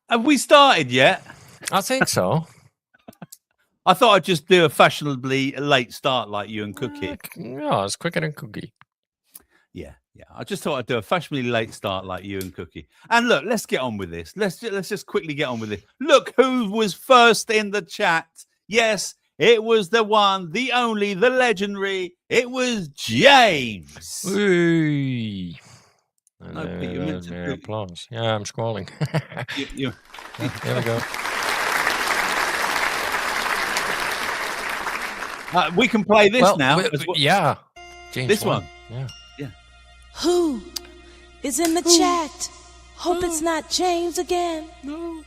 Have we started yet? I think so. I thought I'd just do a fashionably late start like you and Cookie. Yeah, it's quicker than Cookie. Yeah. I just thought I'd do a fashionably late start like you and Cookie. And look, let's get on with this. Let's just quickly get on with it. Look who was first in the chat. Yes, it was the one, the only, the legendary. It was James. Whee. No, Pete, you meant to do... applause. Yeah, I'm scrolling. you... There we go. We can play this now. Yeah. James this one. Yeah. Who is in the chat? Hope it's not James again. No,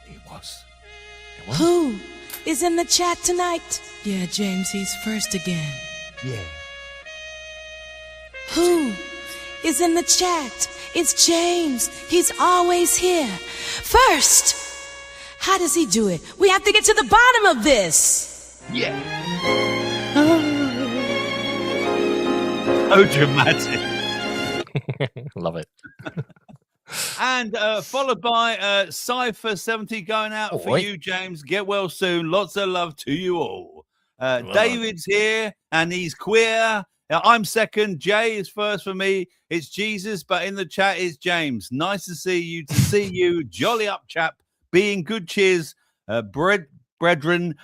it was. Who is in the chat tonight? Yeah, James, he's first again. Yeah. Who is in the chat? It's James. He's always here. First. How does he do it? We have to get to the bottom of this. Yeah. Oh, dramatic. Love it. And followed by Cypher70 going out for you, James. Get well soon. Lots of love to you all. David's here and he's queer. I'm second. Jay is first for me. It's Jesus, but in the chat is James. Nice to see you. Jolly up, chap. Being good. Cheers. Brethren,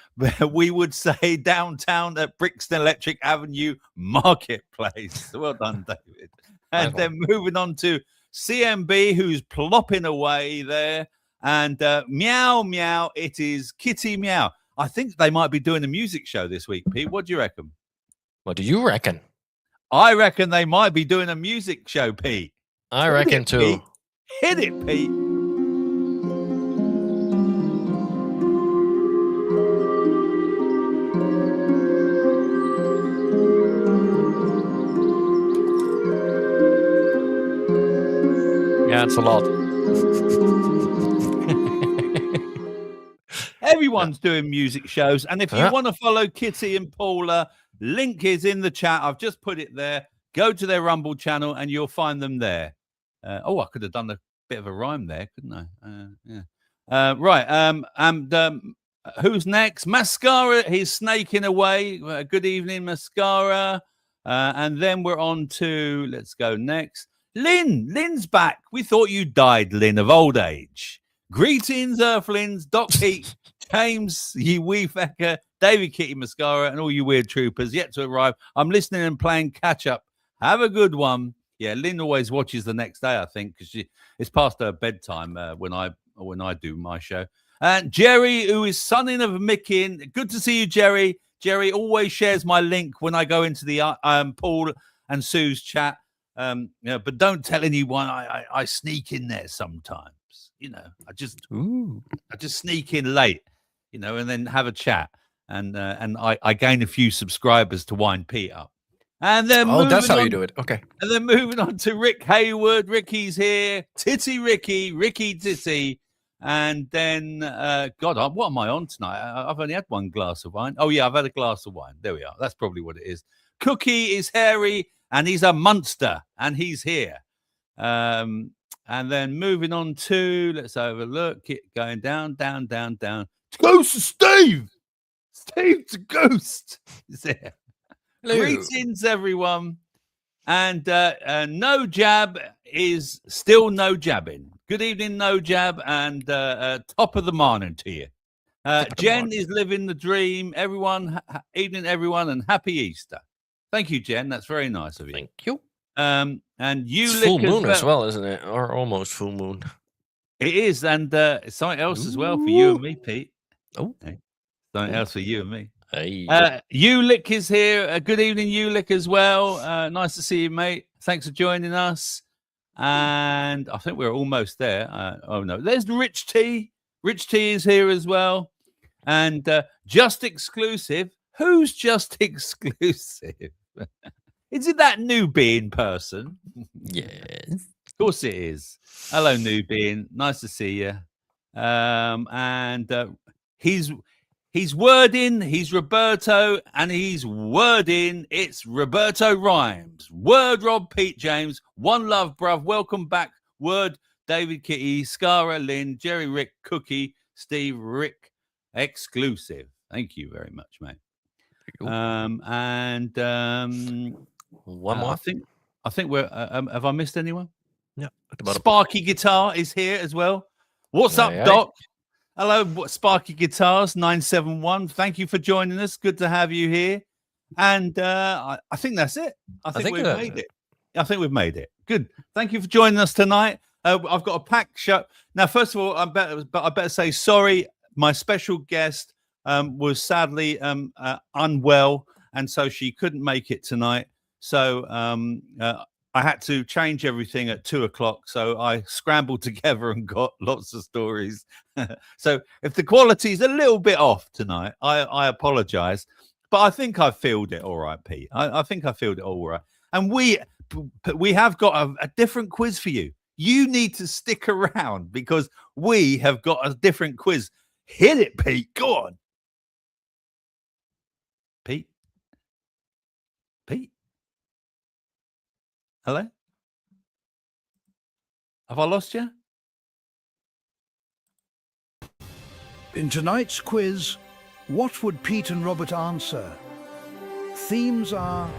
we would say downtown at Brixton Electric Avenue Marketplace. Well done, David. And then moving on to CMB, who's plopping away there. And meow, meow, it is Kitty Meow. I think they might be doing a music show this week, Pete. What do you reckon? What do you reckon? I reckon they might be doing a music show, Pete. I reckon too. Pete. Hit it, Pete. Yeah, it's a lot. Everyone's doing music shows. And if you want to follow Kitty and Paula, link is in the chat. I've just put it there. Go to their Rumble channel and you'll find them there. I could have done a bit of a rhyme there, couldn't I? Yeah. Right. Who's next? Mascara. He's snaking away. Good evening, Mascara. And then we're on to, let's go next. Lynn's back. We thought you died, Lynn, of old age. Greetings, Earthlings, Doc Pete, James, you wee fecker, David Kitty Mascara, and all you weird troopers yet to arrive. I'm listening and playing catch up. Have a good one. Yeah, Lynn always watches the next day, I think, because it's past her bedtime when I do my show. And Jerry, who is son of Mickey, good to see you, Jerry. Jerry always shares my link when I go into the Paul and Sue's chat. But don't tell anyone. I sneak in there sometimes. I just sneak in late, and then have a chat, and I gain a few subscribers to wind Pete up. And then that's how you do it. Okay. And then moving on to Rick Hayward. Ricky's here. Titty Ricky Titty. And then, what am I on tonight? I've only had one glass of wine. Oh, yeah, I've had a glass of wine. There we are. That's probably what it is. Cookie is hairy, and he's a monster, and he's here. And then moving on to, let's have a look. Going down. Ghost of Steve! Steve to Ghost is there. Hello. Greetings, everyone. And No Jab is still no jabbing. Good evening, No Jab, and top of the morning to you. Jen is living the dream. Evening, everyone, and happy Easter. Thank you, Jen. That's very nice of you. Thank you. And you it's full moon as well, isn't it? Or almost full moon. It is, and something else as well for you and me, Pete. Oh, something else for you and me. Hey. Ulick is here. Good evening, Ulick, as well. Nice to see you, mate. Thanks for joining us. And I think we're almost there. Oh no, there's Rich T. Rich T is here as well. And Just Exclusive. Who's Just Exclusive? Is it that new being person? Yes. Of course it is. Hello, new being. Nice to see you. And he's wording, he's Roberto, and he's wording. It's Roberto Rhymes. Word Rob Pete James. One love, bruv. Welcome back. Word David Kitty, Scara, Lynn, Jerry, Rick, Cookie, Steve, Rick, exclusive. Thank you very much, mate. One more. I think we're. Have I missed anyone? Yeah. At the bottom. Sparky Guitar is here as well. What's up, Aye. Doc? Hello, Sparky Guitars 971. Thank you for joining us. Good to have you here. And I think that's it. I think we've made it. I think we've made it. Good. Thank you for joining us tonight. I've got a packed show. Now, first of all, I better say sorry. My special guest was sadly unwell, and so she couldn't make it tonight. So I had to change everything at 2:00. So I scrambled together and got lots of stories. So if the quality is a little bit off tonight, I apologize. But I think I filled it all right, Pete. I think I filled it all right. And we have got a different quiz for you. You need to stick around because we have got a different quiz. Hit it, Pete. Go on. Pete? Hello? Have I lost you? In tonight's quiz, what would Pete and Robert answer? Themes are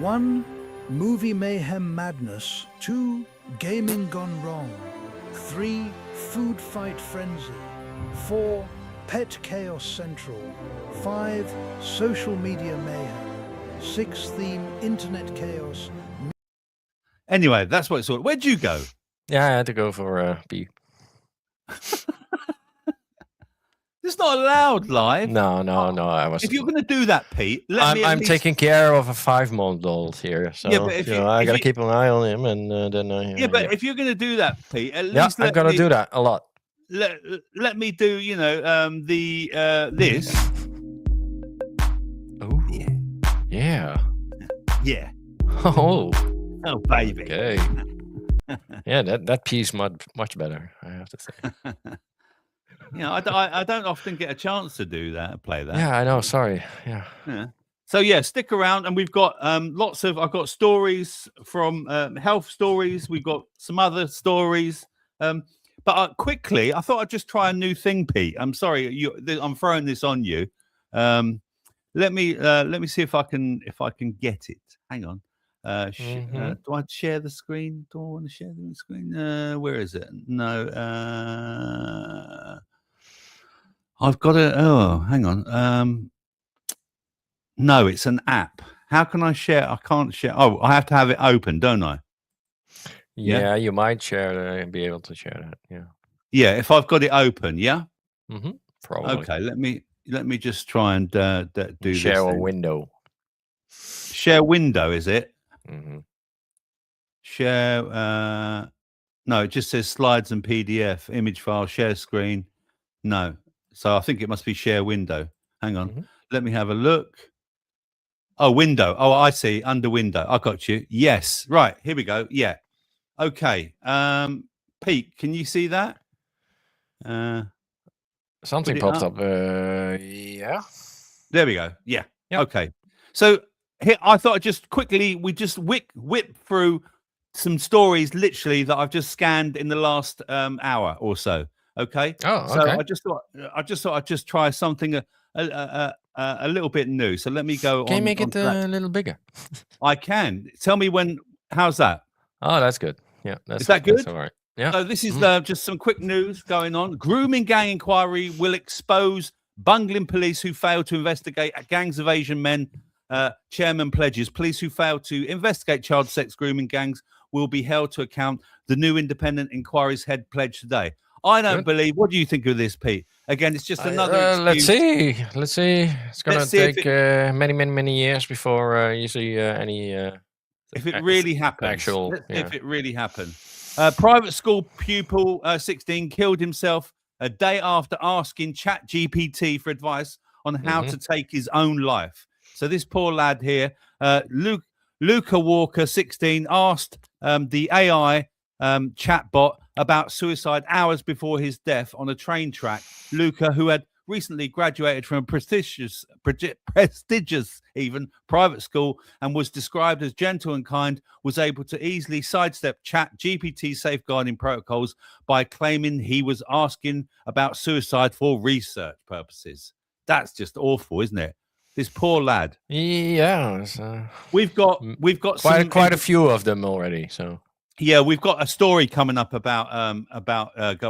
1. Movie mayhem madness. 2. Gaming gone wrong. 3. Food fight frenzy. 4. Pet chaos central. 5. Social media mayhem. 6. Theme internet chaos. Anyway, that's what it's all. Where'd you go? Yeah, I had to go for B. It's not allowed live. No. I was. If you're going to do that, Pete, I'm taking care of a 5-month-old here, so yeah, but if I gotta keep an eye on him, and then but if you're going to do that, Pete, at least I've got to do that a lot. Let me do, the this. Oh Yeah. Oh, baby. okay. Yeah, that piece much better, I have to say. I don't often get a chance to do that, play that. Yeah, I know. Sorry. Yeah. So stick around, and we've got I've got stories from health stories. We've got some other stories. But quickly, I thought I'd just try a new thing, Pete. I'm sorry, I'm throwing this on you. Let me see if I can get it. Hang on. Do I share the screen? Do I want to share the screen? Where is it? No. I've got it. Oh, hang on. No, it's an app. How can I share? I can't share. Oh, I have to have it open, don't I? Yeah, you might share be able to share that. Yeah. Yeah, if I've got it open, yeah. Probably. Okay, let me just try and do share this a window. Share window, is it? Share. No, it just says slides and PDF, image file, share screen. No, so I think it must be share window. Hang on, let me have a look. Oh, window. Oh, I see. Under window. I got you. Yes. Right. Here we go. Yeah. Okay. Pete, can you see that? Something popped up. Yeah. There we go. Yeah. Yep. Okay. So here, I thought I'd just quickly, we just whip through some stories literally that I've just scanned in the last hour or so. Okay. Oh, okay. So I just thought I'd just try something a little bit new. So let me go. Can you make it a little bigger? I can. Tell me when. How's that? Oh, that's good. Yeah. Is that good? That's all right. Yeah. So this is just some quick news going on. Grooming gang inquiry will expose bungling police who failed to investigate gangs of Asian men. Chairman pledges police who failed to investigate child sex grooming gangs will be held to account. The new independent inquiry's head pledged today. I don't believe. What do you think of this, Pete? Again, it's just another. Let's see. It's going to take many years before you see any. If it really happens, if it really happened. Private school pupil 16 killed himself a day after asking ChatGPT for advice on how to take his own life. So this poor lad here, Luca Walker, 16, asked the AI chatbot about suicide hours before his death on a train track. Luca, who had recently graduated from a prestigious even private school and was described as gentle and kind, was able to easily sidestep ChatGPT safeguarding protocols by claiming he was asking about suicide for research purposes. That's just awful, isn't it? This poor lad. Yeah, We've got quite a few of them already. So yeah, we've got a story coming up about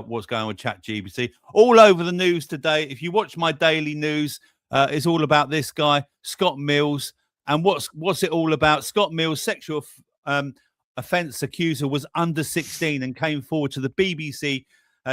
what's going on with ChatGPT all over the news today. If you watch my daily news, it's all about this guy Scott Mills. And what's it all about? Scott Mills, sexual offence accuser, was under 16 and came forward to the BBC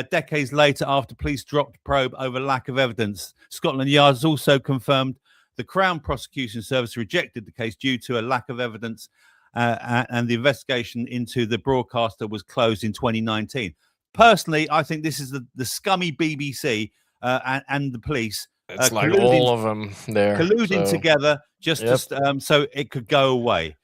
decades later after police dropped probe over lack of evidence. Scotland Yard has also confirmed the Crown Prosecution Service rejected the case due to a lack of evidence, and the investigation into the broadcaster was closed in 2019. Personally, I think this is the scummy BBC and the police. It's like all of them there. Colluding together just so it could go away.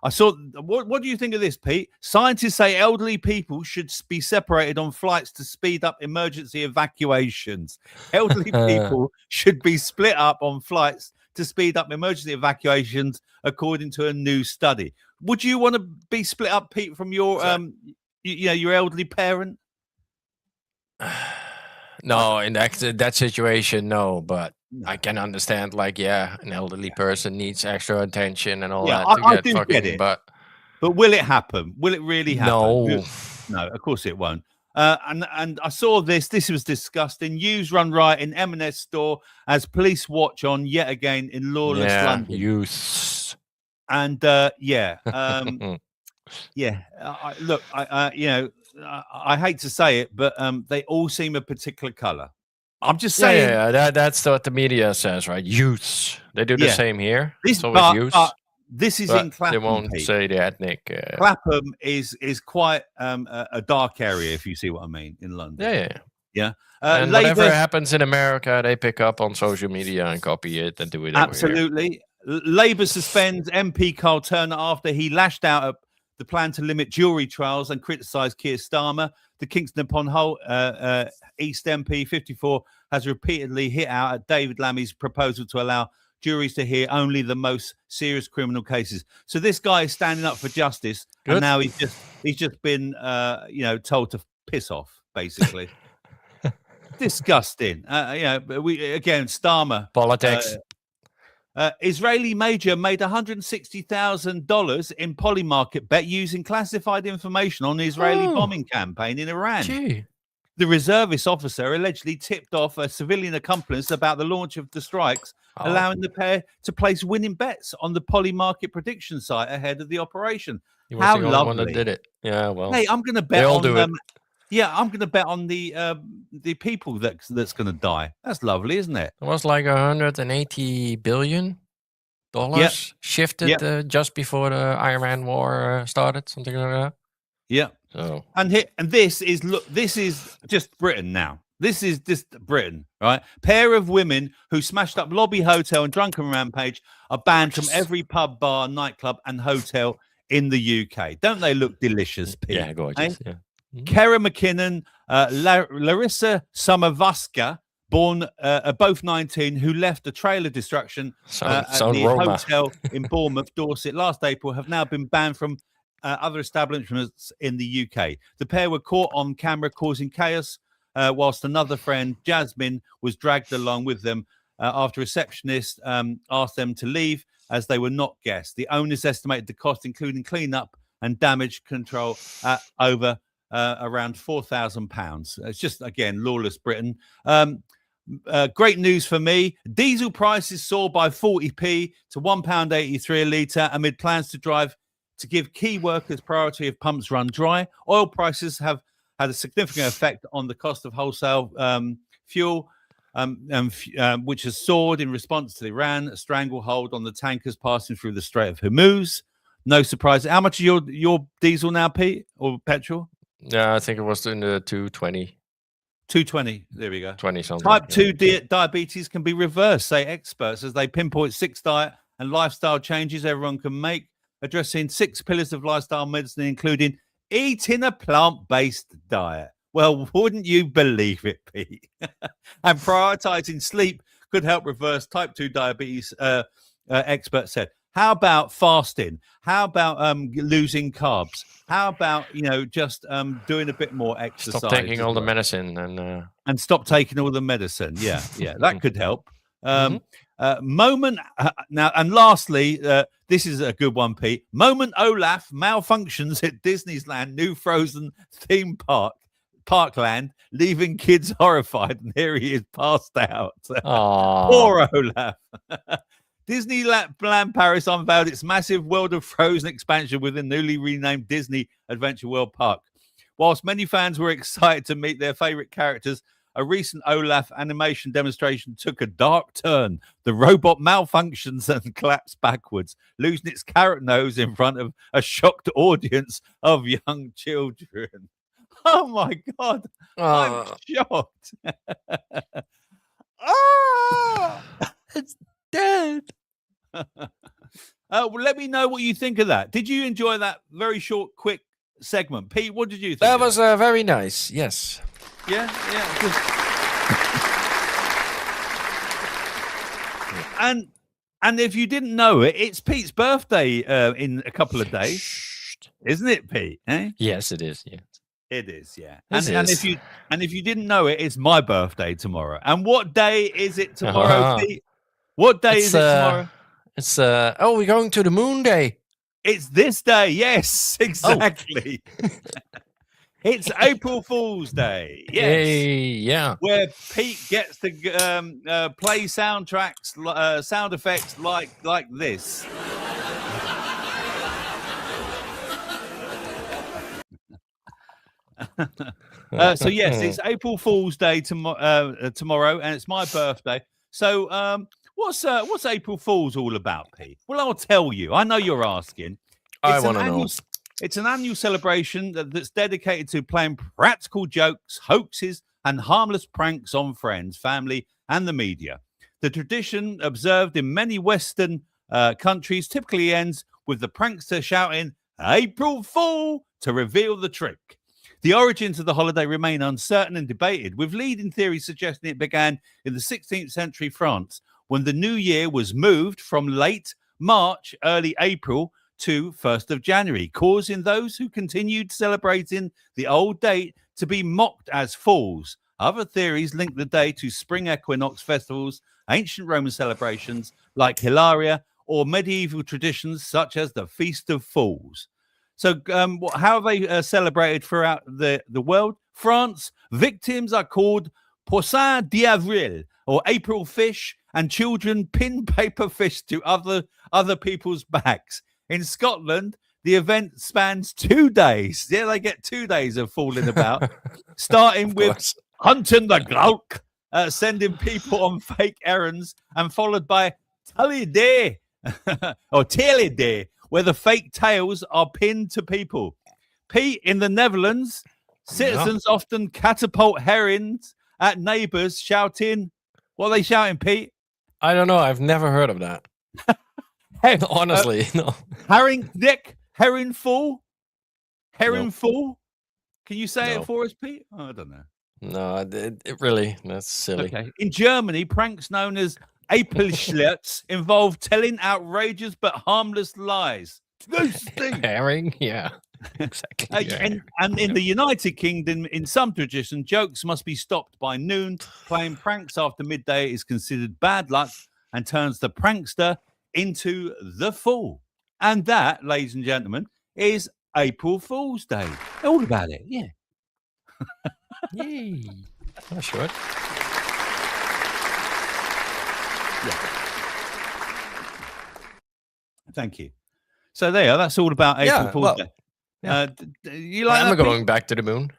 I saw. What do you think of this, Pete? Scientists say elderly people should be separated on flights to speed up emergency evacuations. Elderly people should be split up on flights to speed up emergency evacuations, according to a new study. Would you want to be split up, Pete, from your your elderly parent? No, in that situation, no. But I can understand, like, an elderly person needs extra attention and all that. I do get it. But will it happen? Will it really happen? No, of course it won't. And I saw this. This was disgusting. News run riot in M&S store as police watch on yet again in lawless London. Youth. And I hate to say it, but they all seem a particular color. I'm just saying. Yeah, that's what the media says, right? Youths. They do the same here. This is in Clapham. They won't say the ethnic. Clapham is quite a dark area, if you see what I mean, in London. Yeah. And whatever happens in America, they pick up on social media and copy it and do it. Absolutely. Labour suspends MP Carl Turner after he lashed out at the plan to limit jury trials and criticised Keir Starmer. The Kingston upon Hull East MP 54 has repeatedly hit out at David Lammy's proposal to allow juries to hear only the most serious criminal cases. So this guy is standing up for justice, and now he's just been told to piss off, basically. Disgusting. Starmer politics. Israeli major made $160,000 in Polymarket bet using classified information on the Israeli bombing campaign in Iran. Gee. The reservist officer allegedly tipped off a civilian accomplice about the launch of the strikes, allowing the pair to place winning bets on the Polymarket prediction site ahead of the operation. He was the only one that did it. Yeah, well. Hey, I'm going to bet on them. Yeah, I'm going to bet on the people that's going to die. That's lovely, isn't it? It was like $180 billion shifted just before the Iran war started, something like that. Yeah. So and this is just Britain now. This is just Britain, right? Pair of women who smashed up Lobby Hotel and Drunken Rampage are banned from every pub, bar, nightclub, and hotel in the UK. Don't they look delicious, Pete? Yeah, gorgeous. Yeah. Kara McKinnon, Larissa Samavaska, born both 19, who left a trailer destruction at the hotel in Bournemouth, Dorset, last April, have now been banned from other establishments in the UK. The pair were caught on camera causing chaos, whilst another friend, Jasmine, was dragged along with them after a receptionist asked them to leave as they were not guests. The owners estimated the cost, including cleanup and damage control, at over around £4,000. It's just, again, lawless Britain. Great news for me. Diesel prices soared by 40p to £1.83 a litre amid plans to give key workers priority if pumps run dry. Oil prices have had a significant effect on the cost of wholesale fuel, which has soared in response to Iran, a stranglehold on the tankers passing through the Strait of Hormuz. No surprise. How much is your diesel now, Pete, or petrol? Yeah, I think it was in the 220. 220. There we go. 20 something. Type 2 diabetes can be reversed, say experts, as they pinpoint 6 diet and lifestyle changes everyone can make, addressing 6 pillars of lifestyle medicine, including eating a plant-based diet. Well, wouldn't you believe it, Pete? And prioritizing sleep could help reverse type 2 diabetes, expert said. How about fasting? How about losing carbs? How about, just doing a bit more exercise? Stop taking all the well? medicine And stop taking all the medicine. Yeah, that could help. Mhm. Moment now, and lastly, this is a good one, Pete. Moment Olaf malfunctions at Disneyland new Frozen theme Parkland, leaving kids horrified, and here he is passed out. Aw. Poor Olaf. Disneyland Paris unveiled its massive World of Frozen expansion with the newly renamed Disney Adventure World Park. Whilst many fans were excited to meet their favorite characters, a recent Olaf animation demonstration took a dark turn. The robot malfunctions and collapsed backwards, losing its carrot nose in front of a shocked audience of young children. Oh my God, I'm shocked. It's dead. Well, let me know what you think of that. Did you enjoy that very short, quick segment? Pete, what did you think? That was very nice. Yes. Yeah. And if you didn't know it, it's Pete's birthday in a couple of days, isn't it, Pete? Eh? Yes, it is. Yes. It is, yeah. It And is. if you didn't know it, it's my birthday tomorrow. And what day is it tomorrow, Uh-huh. Pete? What day is it tomorrow? It's we're going to the moon day. It's this day. Yes, exactly. It's April Fool's Day. Yes. Hey, yeah. Where Pete gets to play sound effects like this. So yes, it's April Fool's Day tomorrow, and it's my birthday. So what's April Fool's all about, Pete? Well, I'll tell you. I know you're asking. I want to know. It's an annual celebration that's dedicated to playing practical jokes, hoaxes, and harmless pranks on friends, family, and the media. The tradition, observed in many Western countries, typically ends with the prankster shouting, "April Fool," to reveal the trick. The origins of the holiday remain uncertain and debated, with leading theories suggesting it began in the 16th century France, when the new year was moved from late March, early April to 1st of January, causing those who continued celebrating the old date to be mocked as fools. Other theories link the day to spring equinox festivals, ancient Roman celebrations like Hilaria, or medieval traditions such as the Feast of Fools. So how have they celebrated throughout the world? France, victims are called Poisson d'Avril, or April fish, and children pin paper fish to other people's backs. In Scotland, the event spans 2 days. Yeah, they get 2 days of fooling about, starting with hunting the gowk, sending people on fake errands, and followed by Tally Day or Taily Day, where the fake tails are pinned to people. Pete, in the Netherlands, citizens often catapult herrings at neighbors, shouting, what are they shouting, Pete? I don't know. I've never heard of that. Honestly, no. Herring Dick, herring fool, herring fool. Can you say it for us, Pete? Oh, I don't know. No, it really, that's silly. Okay. In Germany, pranks known as Apelschlitz involve telling outrageous but harmless lies. Herring, yeah, exactly. And in the United Kingdom, in some tradition, jokes must be stopped by noon. Playing pranks after midday is considered bad luck and turns the prankster into the fool. And that, ladies and gentlemen, is April Fool's Day. All about it, yeah. Yay. That's short. Yeah. Thank you. So there, that's all about April Fool's Day. Yeah. You like I'm that, going back to the moon.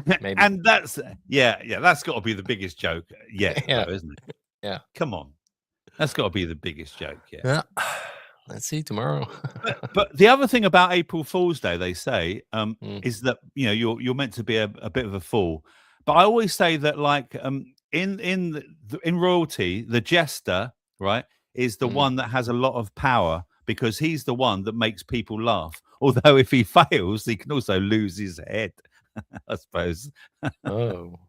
Maybe. And that's that's got to be the biggest joke yet, though, isn't it? Yeah. Come on. That's got to be the biggest joke yet. Let's see tomorrow. but the other thing about April Fool's Day, they say, is that you're meant to be a bit of a fool. But I always say that, like, in royalty, the jester, right, is the one that has a lot of power because he's the one that makes people laugh. Although if he fails, he can also lose his head. I suppose. Oh.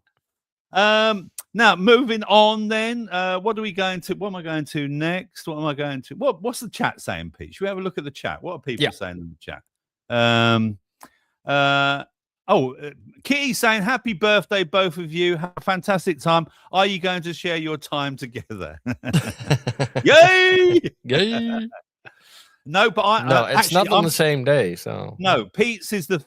Now moving on then. What am I going to next? What's the chat saying, Pete? Should we have a look at the chat? What are people saying in the chat? Kitty saying happy birthday, both of you. Have a fantastic time. Are you going to share your time together? Yay! Yay! No, but no, it's not on the same day. So no, Pete's is the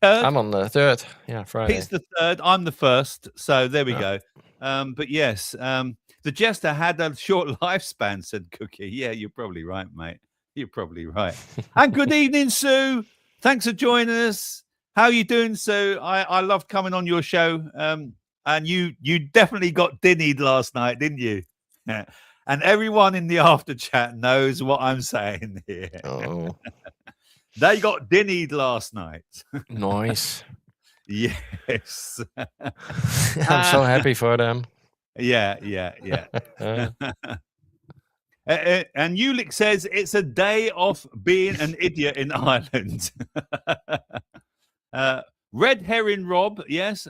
third. I'm on the 3rd. Yeah, Friday. Pete's the 3rd. I'm the 1st. So there we go. But yes, the jester had a short lifespan, said Cookie. Yeah, you're probably right, mate. You're probably right. And good evening, Sue. Thanks for joining us. How are you doing, Sue? I loved coming on your show. And you definitely got dinnied last night, didn't you? Yeah. And everyone in the after chat knows what I'm saying here. Oh. They got dinnied last night. Nice. Yes. I'm so happy for them. Yeah. And Ulick says it's a day off being an idiot in Ireland. Red Herring Rob, yes.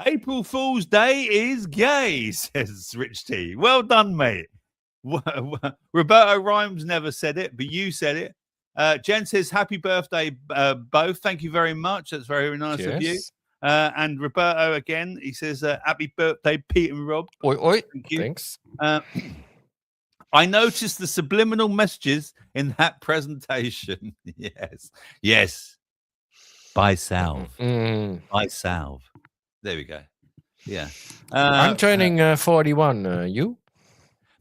April Fool's Day is gay, says Rich T. Well done, mate. Roberto Rhymes never said it, but you said it. Jen says, happy birthday, both. Thank you very much. That's very nice of you. And Roberto again, he says, happy birthday, Pete and Rob. Oi, oi. Thank you. Thanks. I noticed the subliminal messages in that presentation. Yes. By Salve. By Salve. There we go. Yeah. I'm turning 41. You?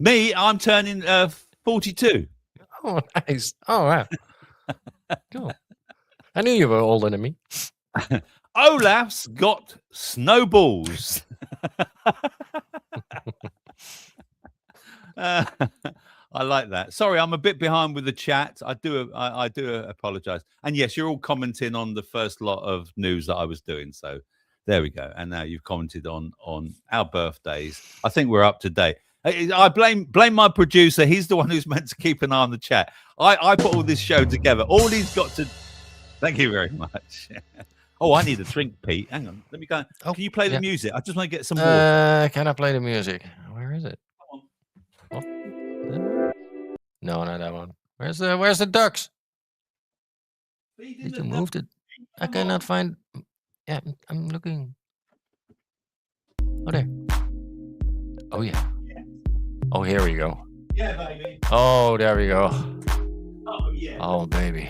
Me, I'm turning 42. Oh, nice. Oh, wow. Cool. I knew you were older than me. Olaf's got snowballs. I like that. Sorry, I'm a bit behind with the chat. I do apologize. And yes, you're all commenting on the first lot of news that I was doing. So there we go. And now you've commented on our birthdays. I think we're up to date. I blame my producer. He's the one who's meant to keep an eye on the chat. I put all this show together. All he's got to. Thank you very much. Oh, I need a drink, Pete. Hang on. Let me go. Oh, can you play the music? I just want to get some water. Can I play the music? Where is it? Oh. No, not that one. Where's the ducks? Did you move it? I cannot find. Yeah, I'm looking. Oh, there. Oh, yeah. Oh, here we go. Yeah, baby. Oh, there we go. Oh, yeah. Oh, baby.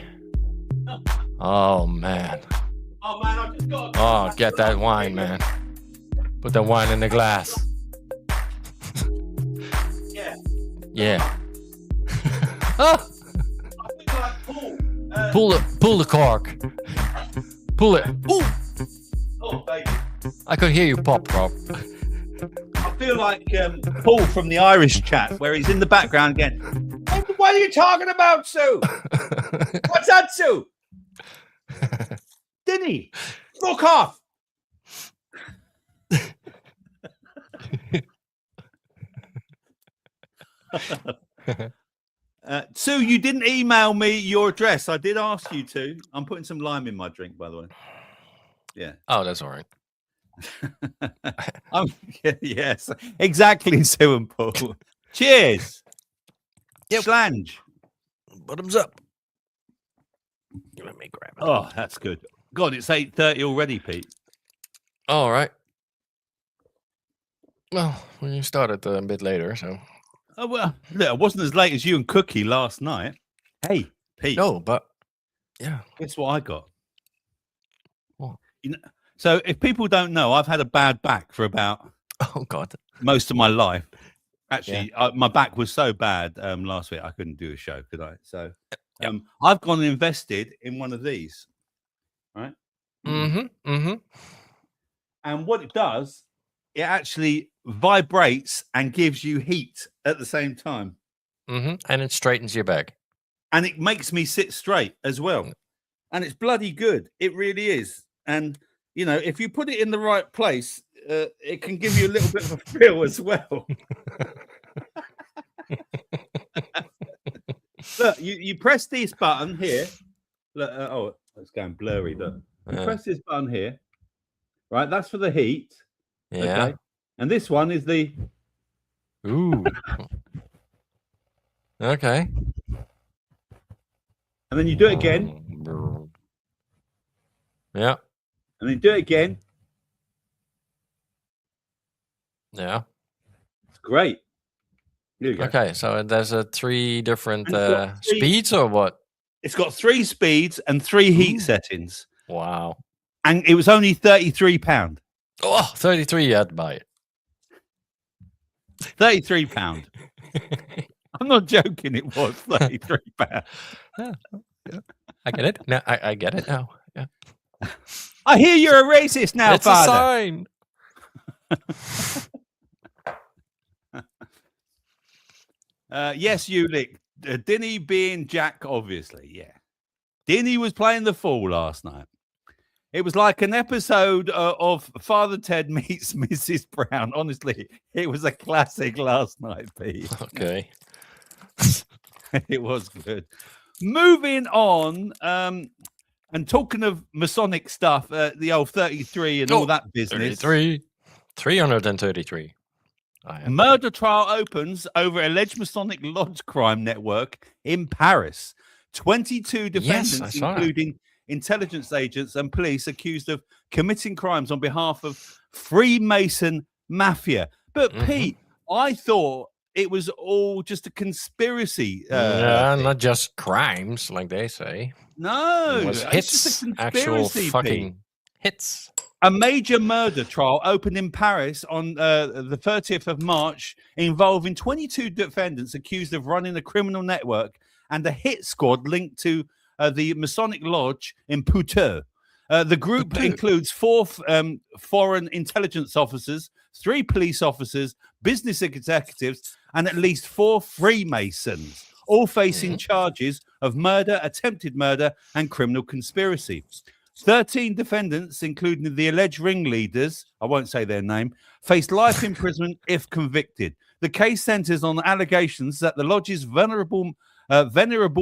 Oh, man. Oh, man, I just got. Oh, get that wine, man. Put the wine in the glass. Yeah. Yeah. Oh! I feel like Paul. Pull the cork. Pull it. Ooh! Oh, baby. I could hear you pop, Rob. I feel like Paul from the Irish chat, where he's in the background again. What are you talking about, Sue? What's that, Sue? Didn't he? Fuck off. Sue, you didn't email me your address. I did ask you to. I'm putting some lime in my drink, by the way. Yeah. Oh, that's all right. Yes, exactly, Sue and Paul. Cheers. Yep. Slange. Bottoms up. Let me grab it. Oh, that's good. God, it's 8:30 already, Pete. All right. Well, we started a bit later, so. Oh, well, look, it wasn't as late as you and Cookie last night. Hey, Pete. No, but yeah. Guess what I got? What? You know, so if people don't know, I've had a bad back for about Oh God. most of my life. Actually, my back was so bad last week I couldn't do a show, could I? So I've gone and invested in one of these, right? And what it does, it actually vibrates and gives you heat at the same time. And it straightens your back. And it makes me sit straight as well. And it's bloody good. It really is. And, you know, if you put it in the right place, it can give you a little bit of a feel as well. Look, you press this button here. Look, oh, it's going blurry. Look, you press this button here, right? That's for the heat. Yeah. Okay. And this one is the. Ooh. Okay. And then you do it again. Yeah. And then you do it again. Yeah. It's great. Here you go. Okay, so there's 3 different And it's got 3 speeds or what? It's got 3 speeds and 3 heat Ooh. settings. Wow. And it was only £33. Oh, 33 you had to buy it. £33. I'm not joking, it was £33. Yeah. I get it. Now I get it now. Yeah. I hear you're a racist now, It's Father. a sign. Yes, Ulick. Dinny being Jack, obviously, yeah. Dinny was playing the fool last night. It was like an episode of Father Ted meets Mrs. Brown. Honestly, it was a classic last night, Pete. Okay. It was good. Moving on, and talking of Masonic stuff, the old 33 and all that business. 33. 333. Murder trial opens over alleged Masonic Lodge crime network in Paris. 22 defendants, Yes, I saw including intelligence agents and police, accused of committing crimes on behalf of Freemason mafia. But Pete, I thought it was all just a conspiracy. Yeah, not just crimes, like they say. No, It was it's just hits. a Actual conspiracy, fucking Pete. hits. A major murder trial opened in Paris on the 30th of March, involving 22 defendants accused of running a criminal network and a hit squad linked to the Masonic Lodge in Puteaux. The group includes 4 foreign intelligence officers, 3 police officers, business executives, and at least 4 Freemasons, all facing charges of murder, attempted murder, and criminal conspiracy. 13 defendants, including the alleged ringleaders, I won't say their name, face life imprisonment if convicted. The case centers on allegations that the lodge's venerable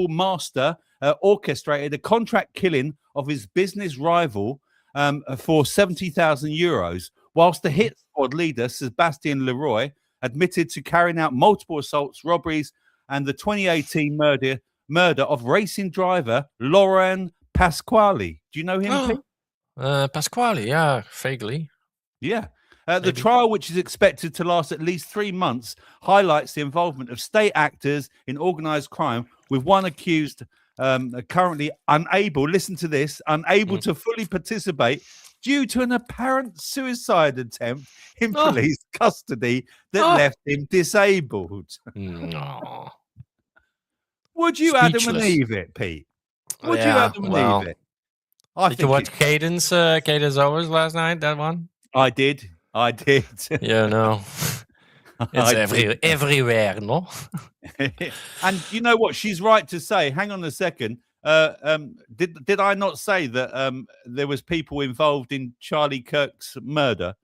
master orchestrated a contract killing of his business rival for 70,000 euros, whilst the hit squad leader, Sebastien Leroy, admitted to carrying out multiple assaults, robberies, and the 2018 murder of racing driver Laurent Pasquale. Do you know him, Pete? Pasquale, yeah, vaguely. Yeah. The trial, which is expected to last at least 3 months, highlights the involvement of state actors in organized crime, with one accused currently unable, listen to this, unable to fully participate due to an apparent suicide attempt in police custody that left him disabled. No. Would you Adam and Speechless. Eve it, Pete? Would you Yeah, Adam and well, Eve it? I Did you watch Cadence Owens last night, that one? I did. Yeah, no. It's everywhere, no? And you know what? She's right to say. Hang on a second. Did I not say that there was people involved in Charlie Kirk's murder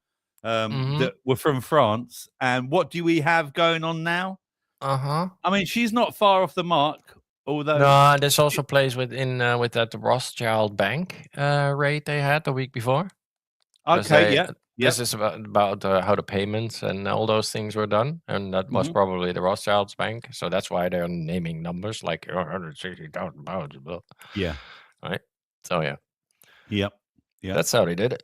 that were from France? And what do we have going on now? I mean, she's not far off the mark. Although No, this also plays with that Rothschild bank raid they had the week before. okay, This is about how the payments and all those things were done, and that was probably the Rothschild's bank. So that's why they're naming numbers like 160,000 pounds. yeah, Right. So yeah, yep. that's how they did it.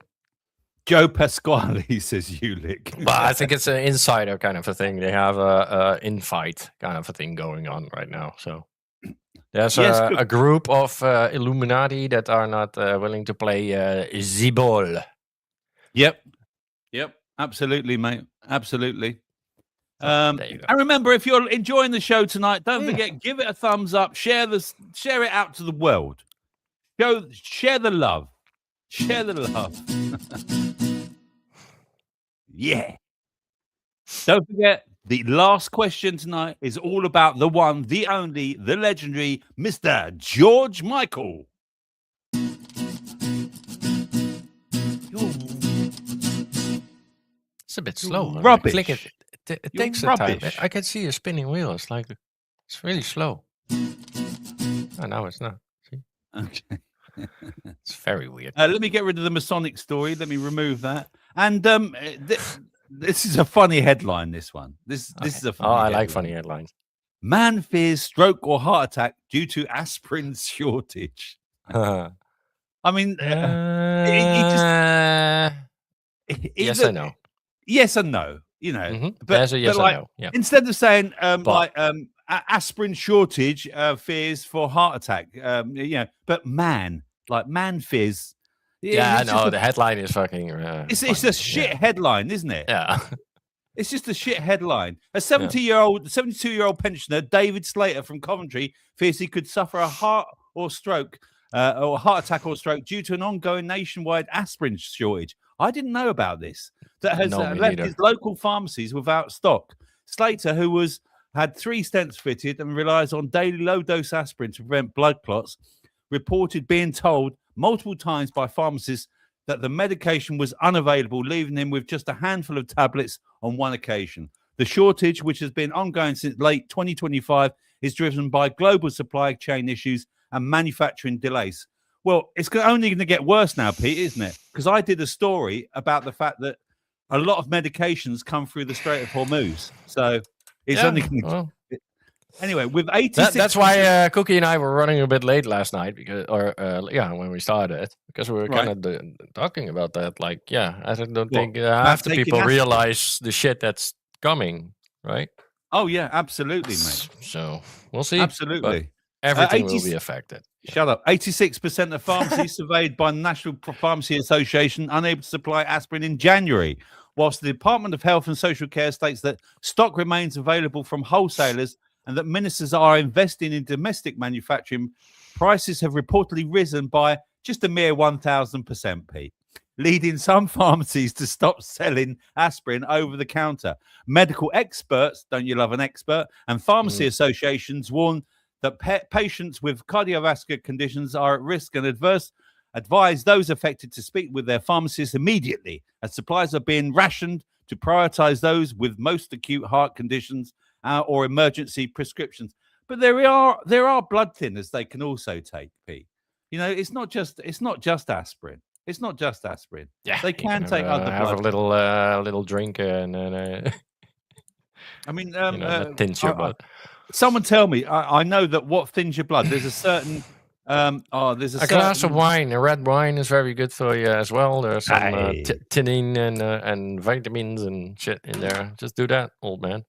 Joe Pasquale says Ulick. But I think it's an insider kind of a thing. They have a infight kind of a thing going on right now. So there's a group of Illuminati that are not willing to play Zibol. Yep, absolutely, mate. Absolutely. There you go. And remember, if you're enjoying the show tonight, don't forget, give it a thumbs up, share it out to the world. Share the love. Share the love. Yeah. Don't forget, the last question tonight is all about the one, the only, the legendary Mr. George Michael. It's a bit slow. Rubbish. Click it. It You're takes a time. rubbish. I can see a spinning wheel. It's like it's really slow. Oh, now it's not. See? Okay. It's very weird. Let me get rid of the Masonic story. Let me remove that. And this is a funny headline. This one. This is a funny. I headline. like funny headlines. Man fears stroke or heart attack due to aspirin shortage. I mean, yes and no. Yes and no. You know, But there's a yes like, and no. Yeah. Instead of saying aspirin shortage fears for heart attack, but man fears. Yeah, no, the headline is fucking. It's a shit headline, isn't it? Yeah. It's just a shit headline. A 72-year-old pensioner, David Slater from Coventry, fears he could suffer a heart or stroke, or heart attack or stroke due to an ongoing nationwide aspirin shortage. I didn't know about this. That has left his local pharmacies without stock. Slater, who had 3 stents fitted and relies on daily low-dose aspirin to prevent blood clots, reported being told multiple times by pharmacists that the medication was unavailable, leaving him with just a handful of tablets on one occasion. The shortage, which has been ongoing since late 2025, is driven by global supply chain issues and manufacturing delays. Well, it's only going to get worse now, Pete, isn't it? Because I did a story about the fact that a lot of medications come through the Strait of Hormuz. So it's only going to... Anyway, with 86... That's why Cookie and I were running a bit late last night, when we started, because we were kind of talking about that. Like, I don't think half the people realize the shit that's coming, right? Oh, yeah, absolutely, mate. So we'll see. Absolutely. Everything will be affected. Shut up. 86% of pharmacies surveyed by the National Pharmacy Association unable to supply aspirin in January, whilst the Department of Health and Social Care states that stock remains available from wholesalers and that ministers are investing in domestic manufacturing. Prices have reportedly risen by just a mere 1,000%, Pete, leading some pharmacies to stop selling aspirin over the counter. Medical experts, don't you love an expert, and pharmacy associations warn that patients with cardiovascular conditions are at risk and advise those affected to speak with their pharmacist immediately, as supplies are being rationed to prioritize those with most acute heart conditions or emergency prescriptions. But there are blood thinners they can also take, Pete. You know, it's not just aspirin. It's not just aspirin. Yeah, they can take other have blood. a little drink and I mean, that thins your blood. Someone tell me. I know that what thins your blood. There's a certain. There's a glass of wine. A red wine is very good for you as well. There's some tinine and vitamins and shit in there. Just do that, old man.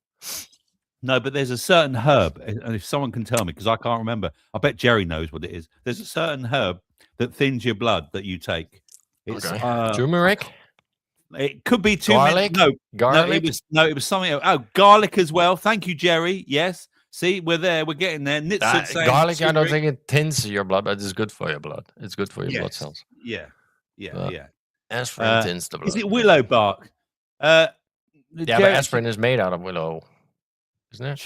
No, but there's a certain herb, and if someone can tell me, because I can't remember, I bet Jerry knows what it is. There's a certain herb that thins your blood that you take. It's turmeric. It could be turmeric. No, garlic. It was something else. Oh, garlic as well. Thank you, Jerry. Yes. See, we're there. We're getting there. Garlic, I don't think it thins your blood, but it's good for your blood. It's good for your blood cells. Yeah. Aspirin thins the blood. Is it willow bark? But aspirin is made out of willow, isn't it?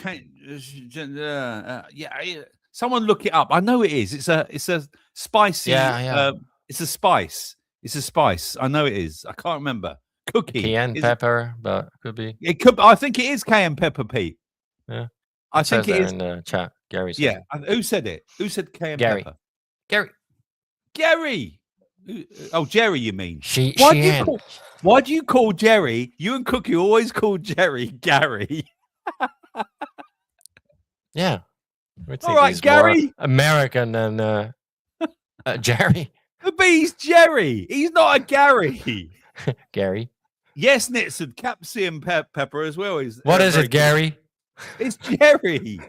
Someone look it up. I know it is. It's a spicy. It's a spice. It's a spice. I know it is. I can't remember. Cookie. Cayenne pepper, but could be. It could. I think it is cayenne pepper, Pete. Yeah. I think it is in the chat. Gary said. Yeah. Who said it? Who said cayenne pepper? Gary. Oh, Jerry, you mean? Why do you call Jerry? You and Cookie always call Jerry Gary. Yeah. All right, Gary. American than Jerry. But he's Jerry. He's not a Gary. Gary. Yes, Nitson. Capsicum pepper as well. What is it, Gary? It's Jerry.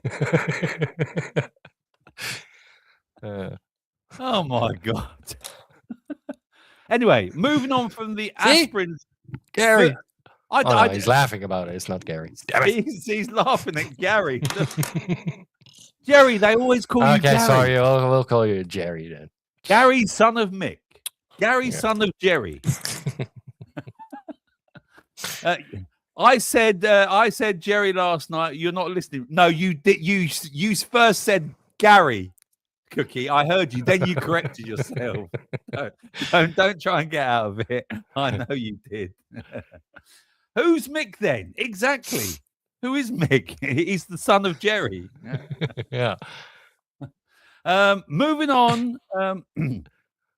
Oh my God. Anyway, moving on from the aspirin. Gary. He's laughing about it. It's not Gary. He's laughing at Gary. Jerry, they always call you Gary. Okay, sorry. We'll call you Jerry then. Gary, son of Mick. Gary, son of Jerry. I said Jerry last night. You're not listening. No, you did. You first said Gary, Cookie. I heard you. Then you corrected yourself. Don't try and get out of it. I know you did. Who's Mick then? Exactly. Who is Mick? He's the son of Jerry. Yeah. Moving on.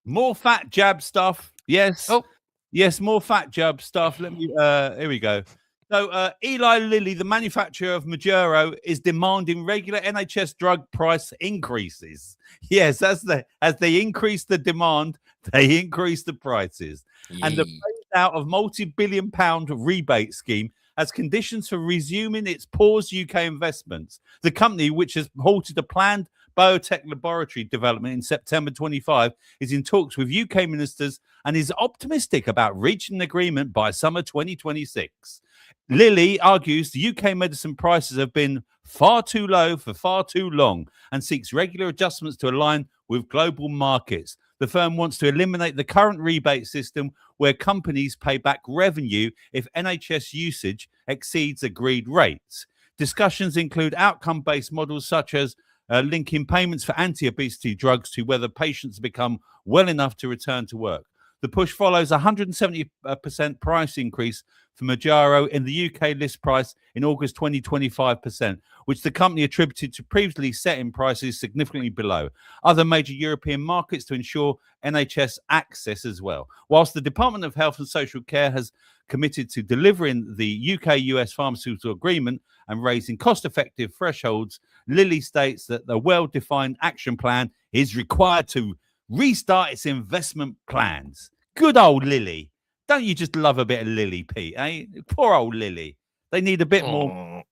More fat jab stuff. Yes. Oh. Yes, more fat jab stuff. Let me here we go. So Eli Lilly, the manufacturer of Mounjaro, is demanding regular NHS drug price increases. Yes, as they increase the demand, they increase the prices. And the phase out of multi-billion-pound rebate scheme as conditions for resuming its paused UK investments. The company, which has halted a planned biotech laboratory development in September 25, is in talks with UK ministers and is optimistic about reaching an agreement by summer 2026. Lilly argues the UK medicine prices have been far too low for far too long and seeks regular adjustments to align with global markets. The firm wants to eliminate the current rebate system where companies pay back revenue if NHS usage exceeds agreed rates. Discussions include outcome-based models such as linking payments for anti-obesity drugs to whether patients become well enough to return to work. The push follows a 170% price increase for Mounjaro in the UK list price in August 2025%, which the company attributed to previously setting prices significantly below other major European markets to ensure NHS access as well. Whilst the Department of Health and Social Care has committed to delivering the UK-US pharmaceutical agreement and raising cost-effective thresholds, Lilly states that the well-defined action plan is required to restart its investment plans. Good old Lilly. Don't you just love a bit of Lilly, Pete, eh? Poor old Lilly. They need a bit more.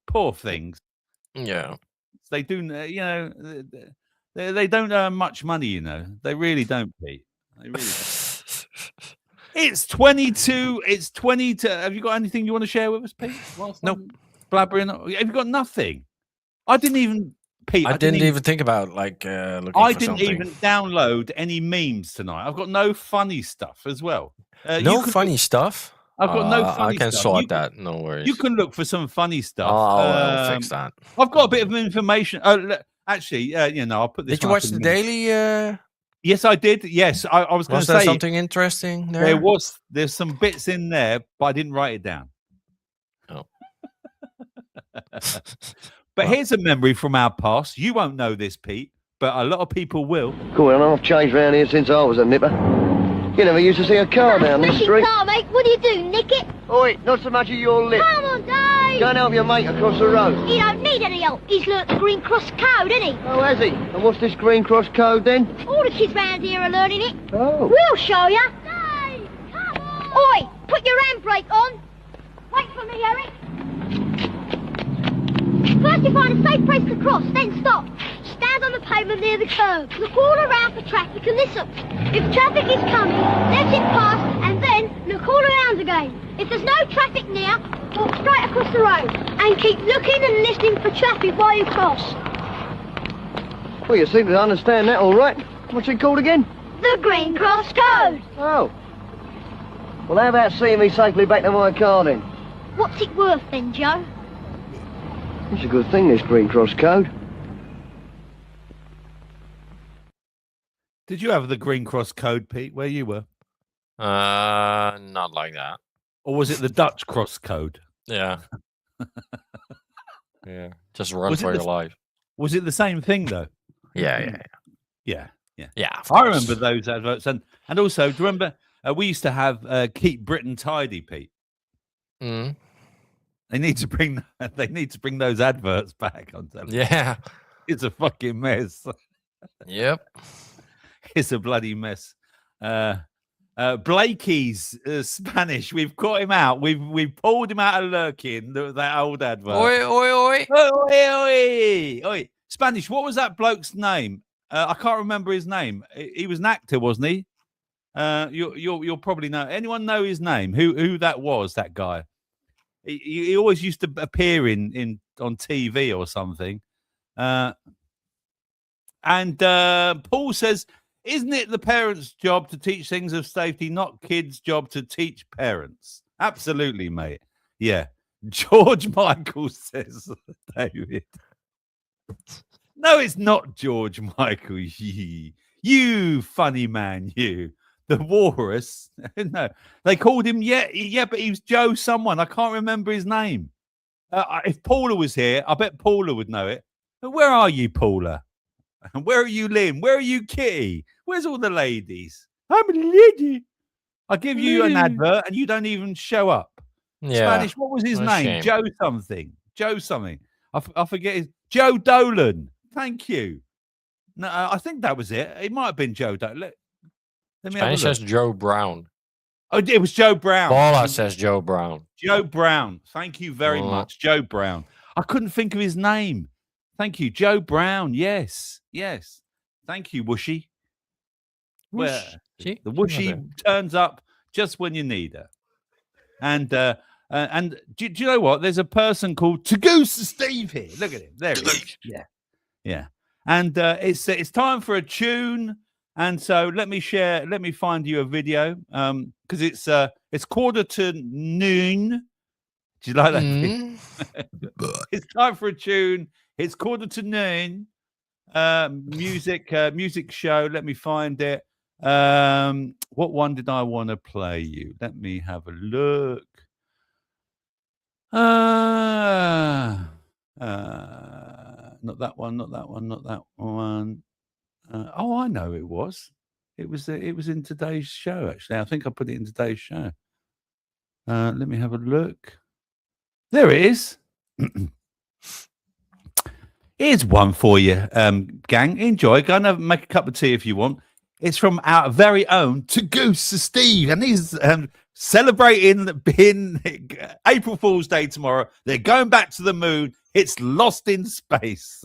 Poor things. Yeah. They do, they don't earn much money, They really don't, Pete. They really don't. It's 22. It's 22. Have you got anything you want to share with us, Pete? Nope. Blabbering. Have you got nothing? I didn't even, Pete. I didn't even think about looking I for didn't something. even download any memes tonight. I've got no funny stuff as well. No funny stuff. I've got no funny I can stuff. sort that. No worries. You can look for some funny stuff. I'll fix that. I've got a bit of information. Actually, I'll put this. Did you watch the daily? Yes, I did. Yes, I was going to say. Was there something interesting there? There's some bits in there, but I didn't write it down. Oh. But here's a memory from our past. You won't know this, Pete, but a lot of people will. Cool, and I've changed round here since I was a nipper. You never used to see a car down this street. Car, mate. What do you do, nick it? Oi, not so much of your lip. Come on, Dave. Go and help your mate across the road. He don't need any help. He's learnt the Green Cross Code, hasn't he? Oh, has he? And what's this Green Cross Code then? All the kids round here are learning it. Oh. We'll show you. Dave, come on. Oi, put your handbrake on. Wait for me, Eric. First you find a safe place to cross, then stop. Stand on the pavement near the curb. Look all around for traffic and listen. If traffic is coming, let it pass and then look all around again. If there's no traffic near, walk straight across the road and keep looking and listening for traffic while you cross. Well, you seem to understand that all right. What's it called again? The Green Cross Code. Oh. Well, how about seeing me safely back to my car then? What's it worth then, Joe? It's a good thing, this Green Cross Code. Did you have the Green Cross Code, Pete, where you were? Not like that. Or was it the Dutch Cross Code? Yeah. Yeah. Just run for your life. Was it the same thing, though? Yeah. Yeah. Of I course. remember those adverts. And also, do you remember, we used to have Keep Britain Tidy, Pete? Mm. They need to bring those adverts back on television. Yeah. It's a fucking mess. Yep. It's a bloody mess. Blakey's Spanish. We've got him out. We've pulled him out of lurking. That old advert. Oi, oi, oi. Oi, oi, oi. Spanish. What was that bloke's name? I can't remember his name. He was an actor, wasn't he? You'll probably know. Anyone know his name? Who that was? That guy. He always used to appear on TV or something. And Paul says, isn't it the parents' job to teach things of safety, not kids' job to teach parents? Absolutely, mate. Yeah. George Michael says, David. No, it's not George Michael. You funny man, you. The walrus. No, they called him. Yeah, but he was Joe someone. I can't remember his name. If Paula was here, I bet Paula would know it. But where are you, Paula? And where are you, Lynn? Where are you, Kitty? Where's all the ladies? I'm a lady. I give you an advert and you don't even show up. Yeah. Spanish, what was his What a name? shame. Joe something. Joe something. I forget his. Joe Dolan. Thank you. No, I think that was it. It might have been Joe Dolan. Let me have a Spanish look. says Joe Brown. Oh, it was Joe Brown. Paula says Joe Brown. Joe Brown. Thank you very Oh. much. Joe Brown. I couldn't think of his name. Thank you. Joe Brown. Yes. Yes. Thank you, Whooshy. Where See? the Whooshy turns up just when you need her. And do you know what? There's a person called Tagoose Steve here. Look at him. There he is. Yeah. Yeah. And it's time for a tune. And so let me find you a video. Because it's 1:45. Do you like that? It's time for a tune. It's 1:45. Music show. Let me find it. What one did I want to play you? Let me have a look. Not that one, not that one, not that one. Oh, I know it was. It was in today's show, actually. I think I put it in today's show. Let me have a look. There it is. Here's one for you, gang. Enjoy. Go and make a cup of tea if you want. It's from our very own Tagoose Steve, and he's celebrating being April Fool's Day tomorrow. They're going back to the moon. It's Lost in Space.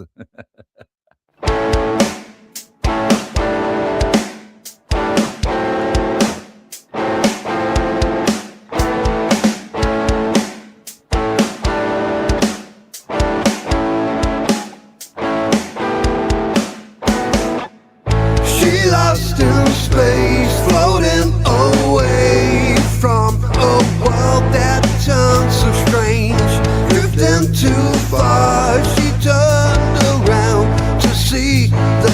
Lost in space, floating away from a world that turned so strange. Drifting too far, she turned around to see the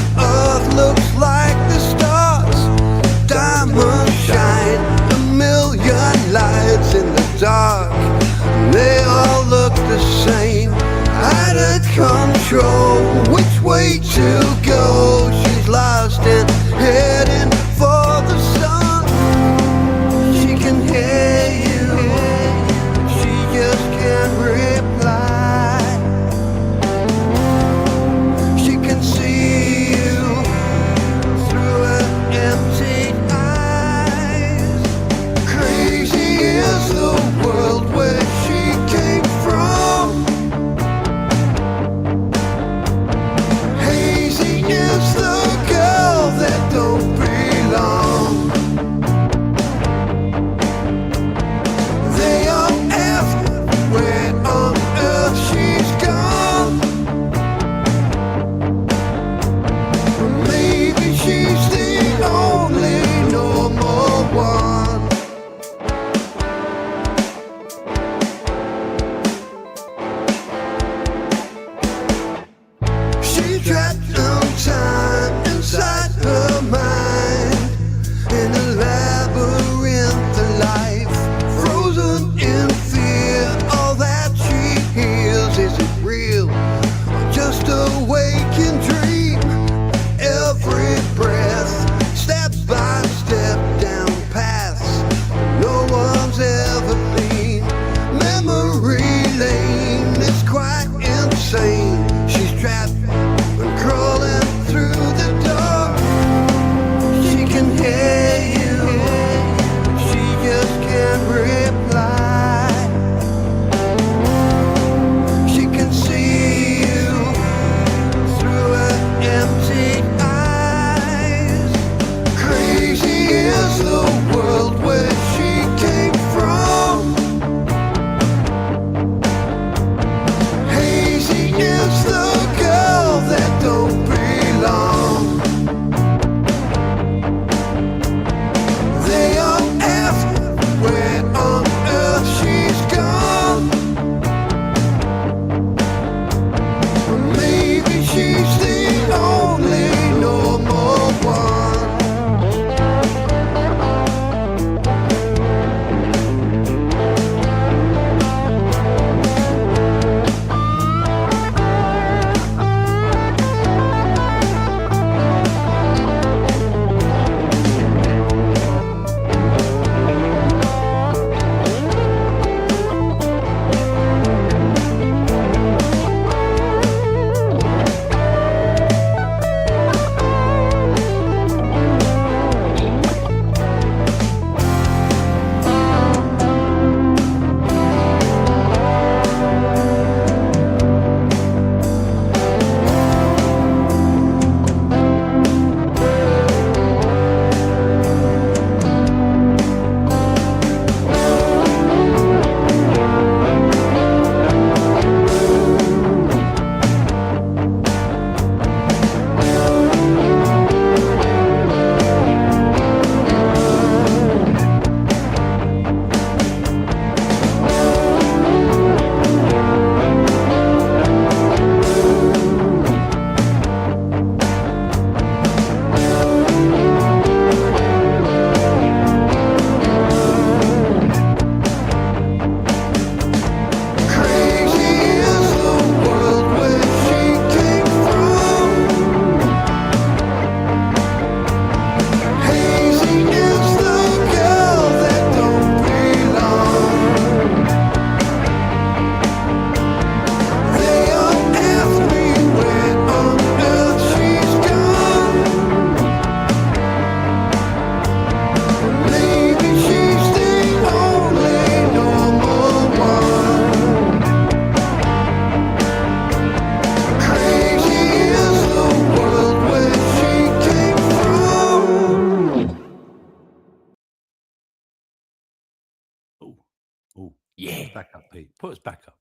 back up, Pete. Put us back up.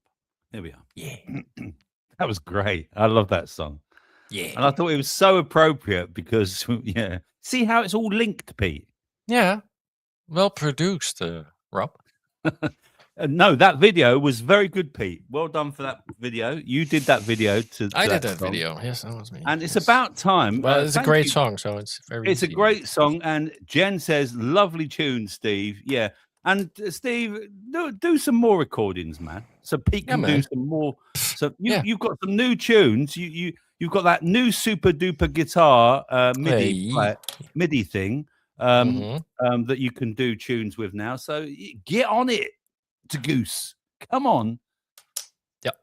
Here we are. Yeah. That was great. I love that song. Yeah. And I thought it was so appropriate because, yeah. See how it's all linked, Pete? Yeah. Well produced, Rob. No, that video was very good, Pete. Well done for that video. You did that video to I did that that song. video. Yes, that was me. And it's Yes. about time. Well, it's a thank great you. song, so it's very. It's a easy. great song. And Jen says, lovely tune, Steve. Yeah. And Steve, do some more recordings, man. So Pete can do man. some more. So Yeah. you've got some new tunes. You've got that new super duper guitar MIDI thing that you can do tunes with now. So get on it, to Goose. Come on. Yep.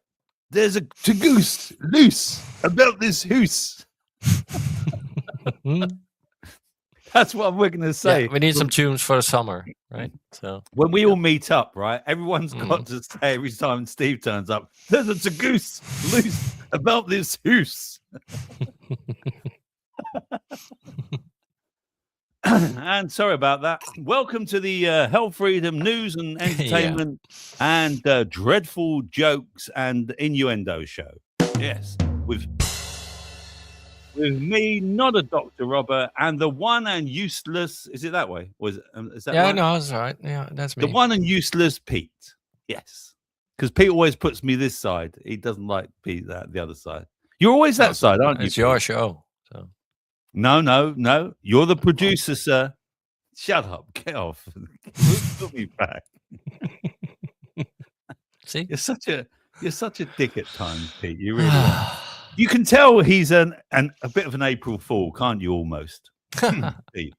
There's a to Goose loose about this hoose. That's what we're going to say. Yeah, we need some tunes for the summer, right? So when we all meet up, right? Everyone's got to say every time Steve turns up, there's a to Goose loose about this hoose. And sorry about that. Welcome to the Health Freedom News and Entertainment and Dreadful Jokes and Innuendo show. Yes, with me, not a Dr. Robert, and the one and useless. Is it that way? Was is that? yeah, right? no, that's all right. Yeah, that's me. The one and useless Pete. Yes, because Pete always puts me this side. He doesn't like Pete the other side. You're always that side, aren't you? It's your show. So No. You're the producer, sir. Shut up. Get off. Put me back. see, You're such a dick at times, Pete. You really are. You can tell he's a bit of an April Fool, can't you? Almost. Pete.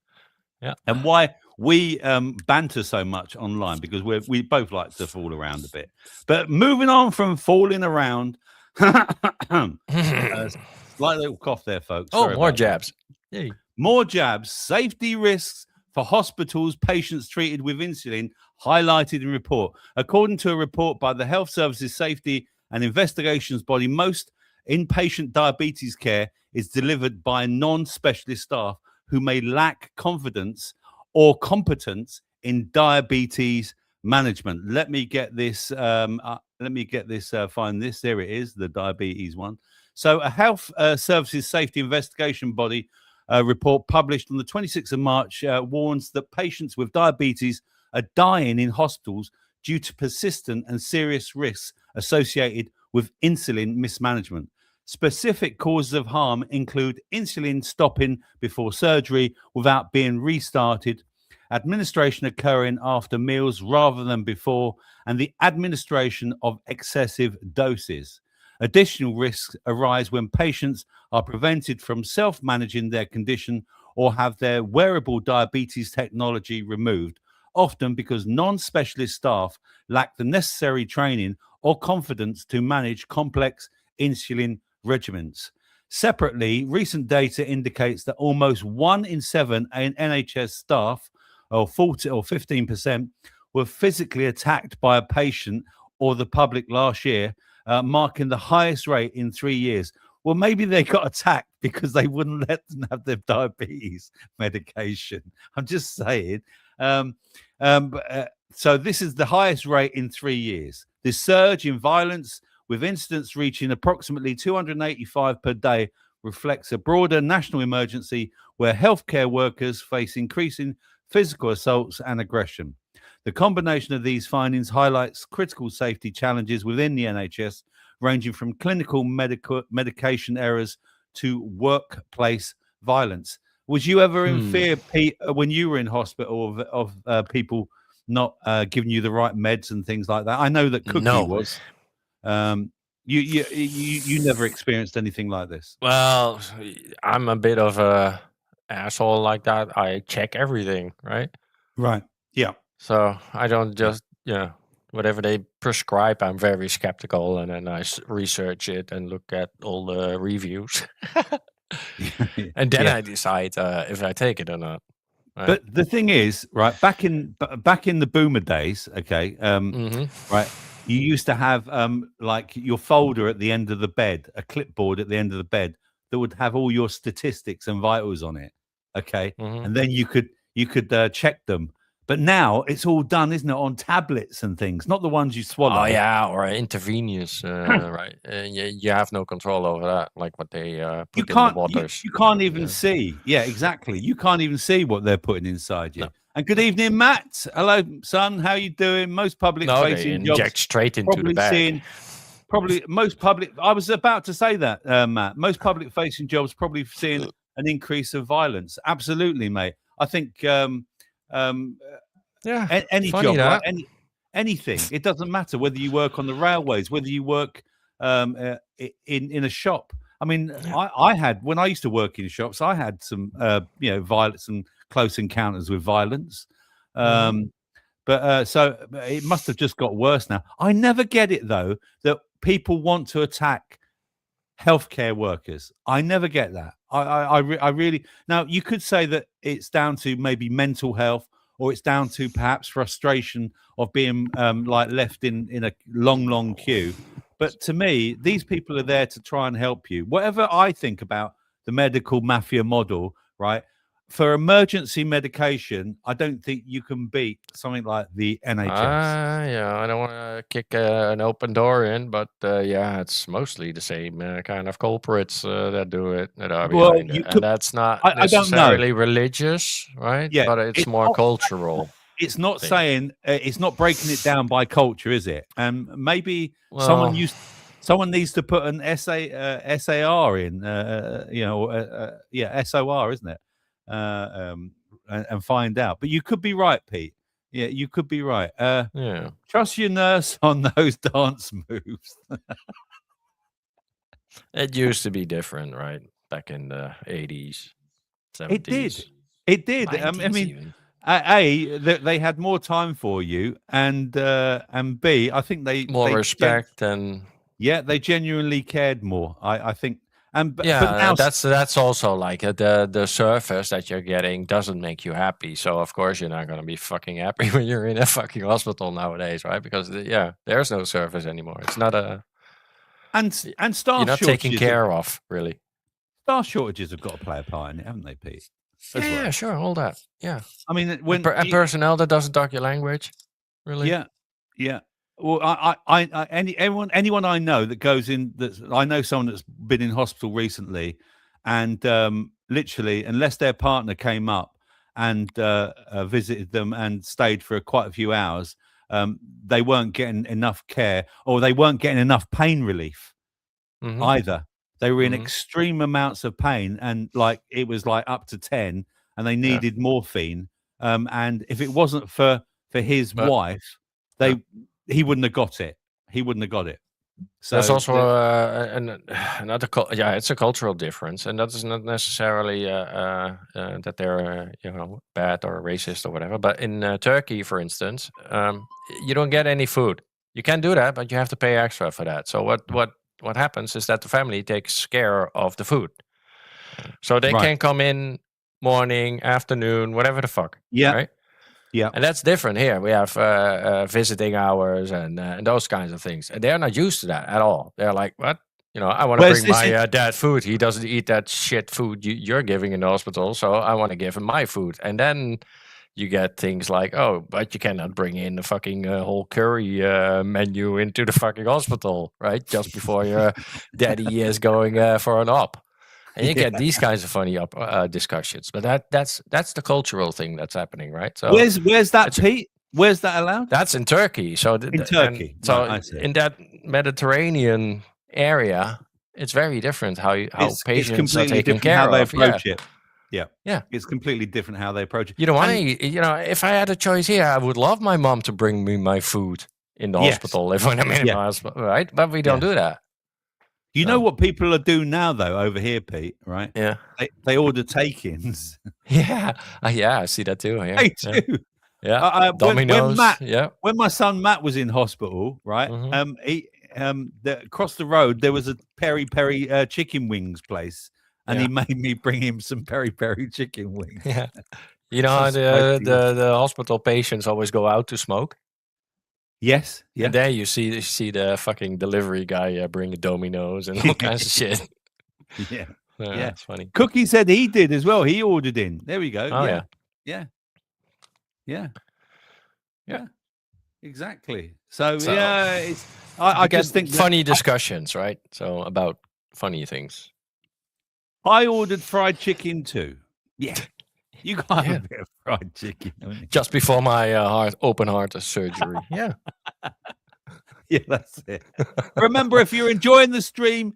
Yeah. And why we banter so much online, because we both like to fool around a bit. But moving on from fooling around, slight little cough there, folks. oh, Sorry more about that. jabs. Yay. More jabs. Safety risks for hospitals, patients treated with insulin highlighted in report. According to a report by the Health Services Safety and Investigations Body, most inpatient diabetes care is delivered by non-specialist staff who may lack confidence or competence in diabetes management. Let me get this. Find this. There it is, the diabetes one. So a Health Services Safety Investigation Body report published on the 26th of March warns that patients with diabetes are dying in hospitals due to persistent and serious risks associated with insulin mismanagement. Specific causes of harm include insulin stopping before surgery without being restarted, administration occurring after meals rather than before, and the administration of excessive doses. Additional risks arise when patients are prevented from self-managing their condition or have their wearable diabetes technology removed, often because non-specialist staff lack the necessary training or confidence to manage complex insulin regimens. Separately, recent data indicates that almost 1 in 7 NHS staff, or 40 or 15%, were physically attacked by a patient or the public last year, marking the highest rate in 3 years. Well, maybe they got attacked because they wouldn't let them have their diabetes medication. I'm just saying. So this is the highest rate in 3 years. This surge in violence, with incidents reaching approximately 285 per day, reflects a broader national emergency where healthcare workers face increasing physical assaults and aggression. The combination of these findings highlights critical safety challenges within the NHS, ranging from clinical medication errors to workplace violence. Was you ever in fear, Pete, when you were in hospital of people not giving you the right meds and things like that? I know that Cookie was. You never experienced anything like this? Well, I'm a bit of a asshole like that. I check everything, right? Right. Yeah. So I don't just, whatever they prescribe, I'm very skeptical, and then I research it and look at all the reviews, and then I decide if I take it or not. Right? But the thing is, right, back in the boomer days, okay, right, you used to have like your folder at the end of the bed, a clipboard at the end of the bed that would have all your statistics and vitals on it, okay, and then you could check them But now it's all done, isn't it, on tablets and things, not the ones you swallow. Oh yeah, or intravenous, right? You have no control over that, like what they You put in the can't. waters. You can't even Yeah. see. Yeah, exactly. You can't even see what they're putting inside you. No. And good evening, Matt. Hello, son. How you doing? Most public No, they facing inject jobs straight into the probably bag. seeing. Probably most public. I was about to say that, Matt. Most public facing jobs probably seeing an increase of violence. Absolutely, mate. I think Yeah, any funny job, that. right? Anything. It doesn't matter whether you work on the railways, whether you work in a shop. I mean, I had when I used to work in shops, I had some violence and close encounters with violence. But so it must have just got worse now. I never get it though that people want to attack healthcare workers. I never get that. I really now you could say that it's down to maybe mental health, or it's down to perhaps frustration of being like left in a long queue. But to me, these people are there to try and help you. Whatever I think about the medical mafia model, right? For emergency medication, I don't think you can beat something like the NHS. Yeah, I don't want to kick an open door in, but yeah, it's mostly the same kind of culprits that do it, that are Well, behind you it. could- And that's not I don't know. necessarily religious, right? Yeah, But it's it's more not- cultural. It's not thing. saying it's not breaking it down by culture, is it? And maybe Well- someone needs to put an SAR in, SOR, isn't it? And find out. But you could be right, Pete. Yeah, you could be right. Yeah. Trust your nurse on those dance moves. It used to be different, right? Back in the 80s, 70s. It did. It did. I 90s mean, even. they had more time for you, and B, I think they More they respect and they genuinely cared more. I think. And but yeah, now that's also like the service that you're getting doesn't make you happy. So of course you're not gonna be fucking happy when you're in a fucking hospital nowadays, right? Because there's no service anymore. It's not a and staff you're not shortages. taken care of, really. Staff shortages have got to play a part in it, haven't they, Pete? As Yeah, well. sure, all that. Yeah, I mean, when and personnel that doesn't talk your language, really. Yeah. Well, anyone I know that goes in, I know someone that's been in hospital recently, and literally, unless their partner came up and visited them and stayed for quite a few hours, they weren't getting enough care, or they weren't getting enough pain relief Mhm. either. They were in Mhm. extreme amounts of pain, and like it was like up to 10, and they needed morphine. And if it wasn't for his But- wife, he wouldn't have got it. He wouldn't have got it. So There's also another it's a cultural difference, and that is not necessarily that they're bad or racist or whatever. But in Turkey, for instance, you don't get any food. You can do that, but you have to pay extra for that. So what happens is that the family takes care of the food, so they Right. can come in morning, afternoon, whatever the fuck. Yeah. Right? Yeah. And that's different here. We have visiting hours and those kinds of things. And they're not used to that at all. They're like, what? I want to Where's bring this my dad food. He doesn't eat that shit food you're giving in the hospital. So I want to give him my food. And then you get things like, oh, but you cannot bring in the fucking whole curry menu into the fucking hospital, right? Just before your daddy is going for an op. And you get these kinds of funny discussions, but that's the cultural thing that's happening, right? So where's that, Pete? Where's that allowed? that's in Turkey. So In Turkey. so Right, I see. in that Mediterranean area, it's very different how It's patients are completely taken different care how they of. Yeah. approach it. Yeah. Yeah. It's completely different how they approach it. You don't want And- to, if I had a choice here, I would love my mom to bring me my food in the Yes. hospital if I'm in Yeah. the hospital, right? But we don't do that. You know So- what people are doing now, though, over here, Pete, right? Yeah. They order take-ins. Yeah. Yeah, I see that too. Yeah. They Yeah. do. Yeah. Domino's. Yeah. When my son Matt was in hospital, right? Mhm. Across the road there was a peri peri chicken wings place, and he made me bring him some peri peri chicken wings. Yeah. You know how Some spicy the hospital patients always go out to smoke? Yes, yeah, And there you see the fucking delivery guy bring the Domino's and all kinds of shit. yeah. Yeah, it's funny. Cookie said he did as well. He ordered in. There we go. Oh, yeah. Yeah. Yeah. Exactly. So, So, yeah, it's. I Get just think that funny discussions, right? So about funny things. I ordered fried chicken too. Yeah, you got to have Yeah. a bit of fried chicken. Haven't you? Just before my open heart surgery. Yeah. Yeah, that's it. Remember, if you're enjoying the stream,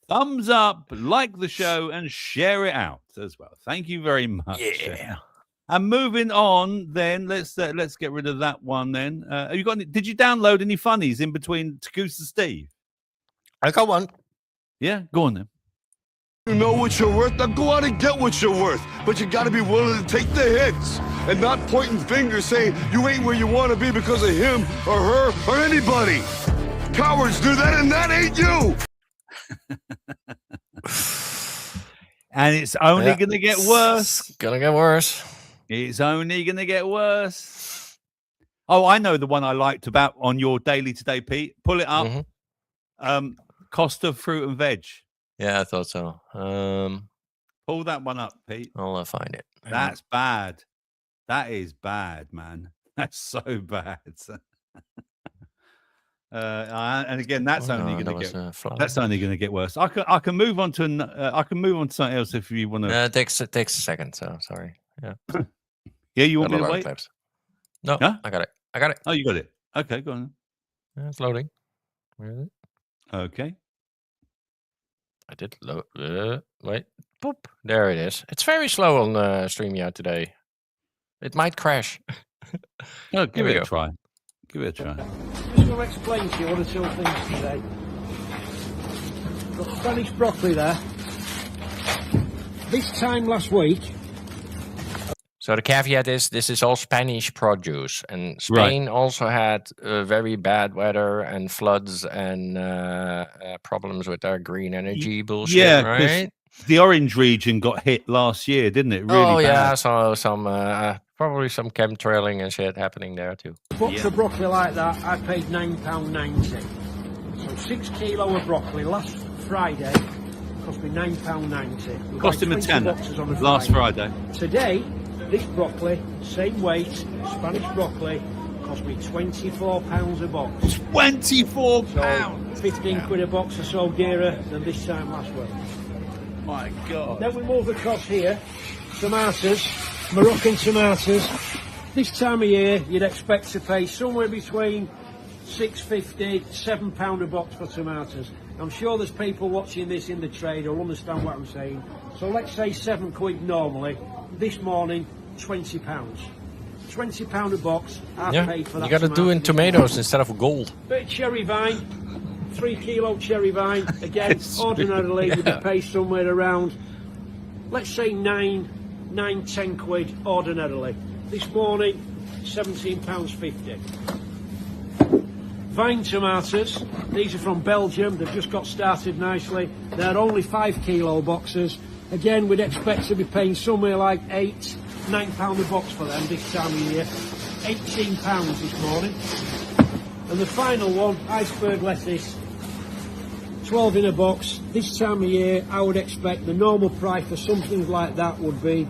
thumbs up, like the show, and share it out as well. Thank you very much. Yeah. And moving on, then let's get rid of that one. Then, have you got? Did you download any funnies in between Takusa Steve? I got one. Yeah, go on then. You know what you're worth, now go out and get what you're worth. But you gotta be willing to take the hits and not pointing fingers saying you ain't where you wanna be because of him or her or anybody. Cowards do that and that ain't you. And it's only Yeah. going to get worse. It's gonna get worse. It's only going to get worse. Oh, I know the one I liked about on your daily today, Pete. Pull it up. Mhm. Cost of fruit and veg. Yeah, I thought so. Pull that one up, Pete. I'll find it. That's bad. That is bad, man. That's so bad. And again, that's only going to get. That's only going to get worse. I can move on to something else if you want to. It takes a second. So sorry. Yeah. Yeah, you want Got me a to lot of wait? clips. No, Huh? I got it. Oh, you got it. Okay, go on. Yeah, it's loading. Where is it? Okay. I did load. Wait. Boop. There it is. It's very slow on StreamYard today. It might crash. Oh, give we it a go. try. Give it a try. Just going to explain to you one or two things today. Got Spanish broccoli there. This time last week, So the caveat is this is all Spanish produce, and Spain also had very bad weather and floods and problems with their green energy bullshit. Yeah, 'cause right. the orange region got hit last year, didn't it? Really Oh bad. yeah, so some probably some chemtrailing and shit happening there too. box of broccoli like that, I paid £9.90. So 6 kilo of broccoli last Friday cost me £9.90. We Cost buy him a 20 tenner boxes on a last Friday. Today, this broccoli, same weight, Spanish broccoli, cost me £24 a box. £24. So 15 quid a box or so dearer than this time last week. My God. Then we move across here, tomatoes, Moroccan tomatoes. This time of year, you'd expect to pay somewhere between £6.50, £7 a box for tomatoes. I'm sure there's people watching this in the trade who'll understand what I'm saying. So let's say £7 normally. This morning, £20. £20 a box. I've Yeah, paid for you that. got to do in tomato. tomatoes instead of gold. Bit of cherry vine, 3 kilo cherry vine. Again, ordinarily you'd pay somewhere around, let's say 10 quid ordinarily. This morning, £17.50. Vine tomatoes, these are from Belgium, they've just got started nicely. They're only 5 kilo boxes. Again, we'd expect to be paying somewhere like £9 a box for them this time of year. £18 this morning. And the final one, iceberg lettuce, 12 in a box. This time of year, I would expect the normal price for something like that would be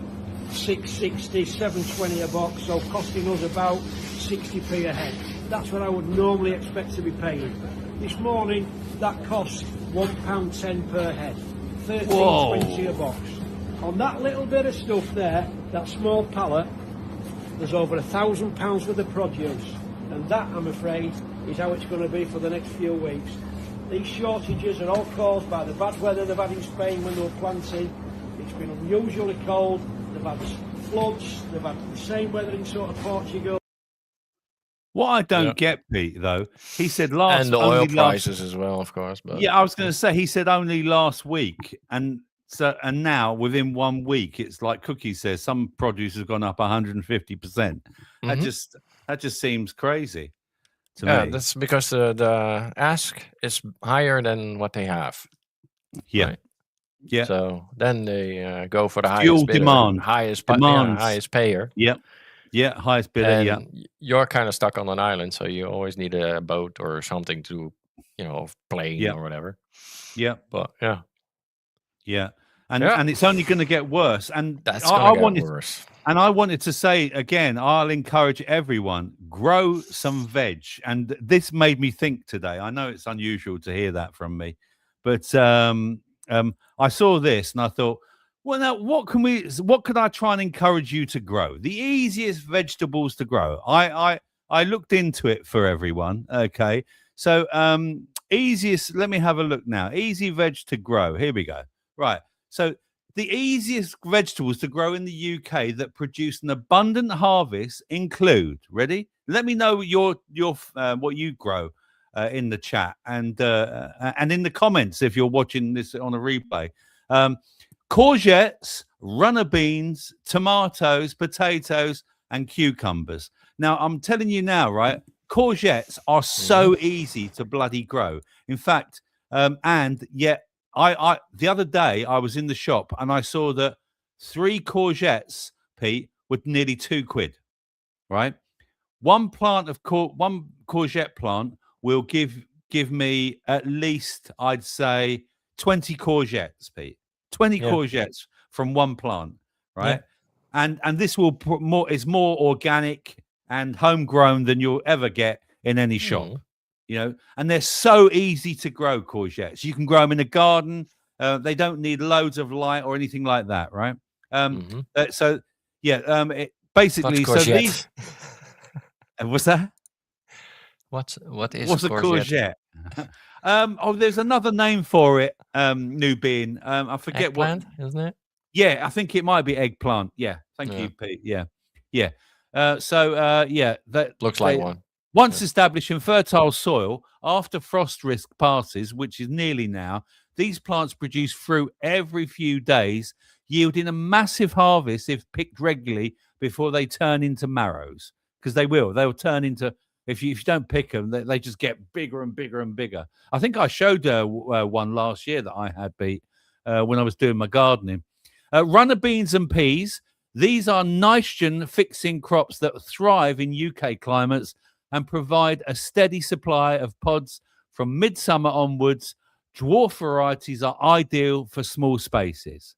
£6.60, £7.20 a box, so costing us about 60p a head. That's what I would normally expect to be paying. This morning, that cost £1.10 per head, £13.20 a box. On that little bit of stuff there, that small pallet, there's over £1,000 worth of produce, and that, I'm afraid, is how it's going to be for the next few weeks. These shortages are all caused by the bad weather they've had in Spain when they were planting. It's been unusually cold. They've had floods. They've had the same weather in sort of Portugal. What I don't get, Pete, though, he said last And the oil only prices as well, of course. But Yeah, I was going to say he said only last week, and now within 1 week, it's like Cookie says, some produce has gone up 150%. That just seems crazy to yeah, me. that's because the ask is higher than what they have. Yeah, right? yeah. So then they go for the Fuel highest bidder, demand. highest Demands. highest payer. Yep. Yeah, highest bidder. And Yeah, you're kind of stuck on an island, so you always need a boat or something to, plane Yeah. or whatever. yeah, But yeah, yeah. and it's only going to get worse. And That's I gonna get wanted, worse. and I wanted to say again, I'll encourage everyone, grow some veg. And this made me think today. I know it's unusual to hear that from me, but I saw this and I thought, well, now what could I try and encourage you to grow? The easiest vegetables to grow. I looked into it for everyone. Okay. So easiest, let me have a look now. Easy veg to grow. Here we go. Right. So the easiest vegetables to grow in the UK that produce an abundant harvest include, ready? Let me know your what you grow in the chat and in the comments if you're watching this on a replay. Courgettes, runner beans, tomatoes, potatoes, and cucumbers. Now, I'm telling you now, right? Courgettes are so easy to bloody grow. In fact, and yet I the other day I was in the shop and I saw that 3 courgettes, Pete, were nearly £2, right? One courgette plant will give me at least, I'd say, 20 courgettes, Pete. 20 courgettes from one plant, right? And this will is more organic and homegrown than you'll ever get in any shop, you know. And they're so easy to grow, courgettes. You can grow them in a garden. They don't need loads of light or anything like that, right? So yeah, it basically so these. What's that? What's a courgette? There's another name for it, Nubin. I forget eggplant, isn't it? Yeah, I think it might be eggplant. Yeah, thank you, Pete. Yeah. That looks like one. Once established in fertile soil, after frost risk passes, which is nearly now, these plants produce fruit every few days, yielding a massive harvest if picked regularly before they turn into marrows. Because they'll turn into. If you don't pick them, they just get bigger and bigger and bigger. I think I showed one last year that I had, Pete, when I was doing my gardening. Runner beans and peas. These are nitrogen-fixing crops that thrive in UK climates and provide a steady supply of pods from midsummer onwards. Dwarf varieties are ideal for small spaces.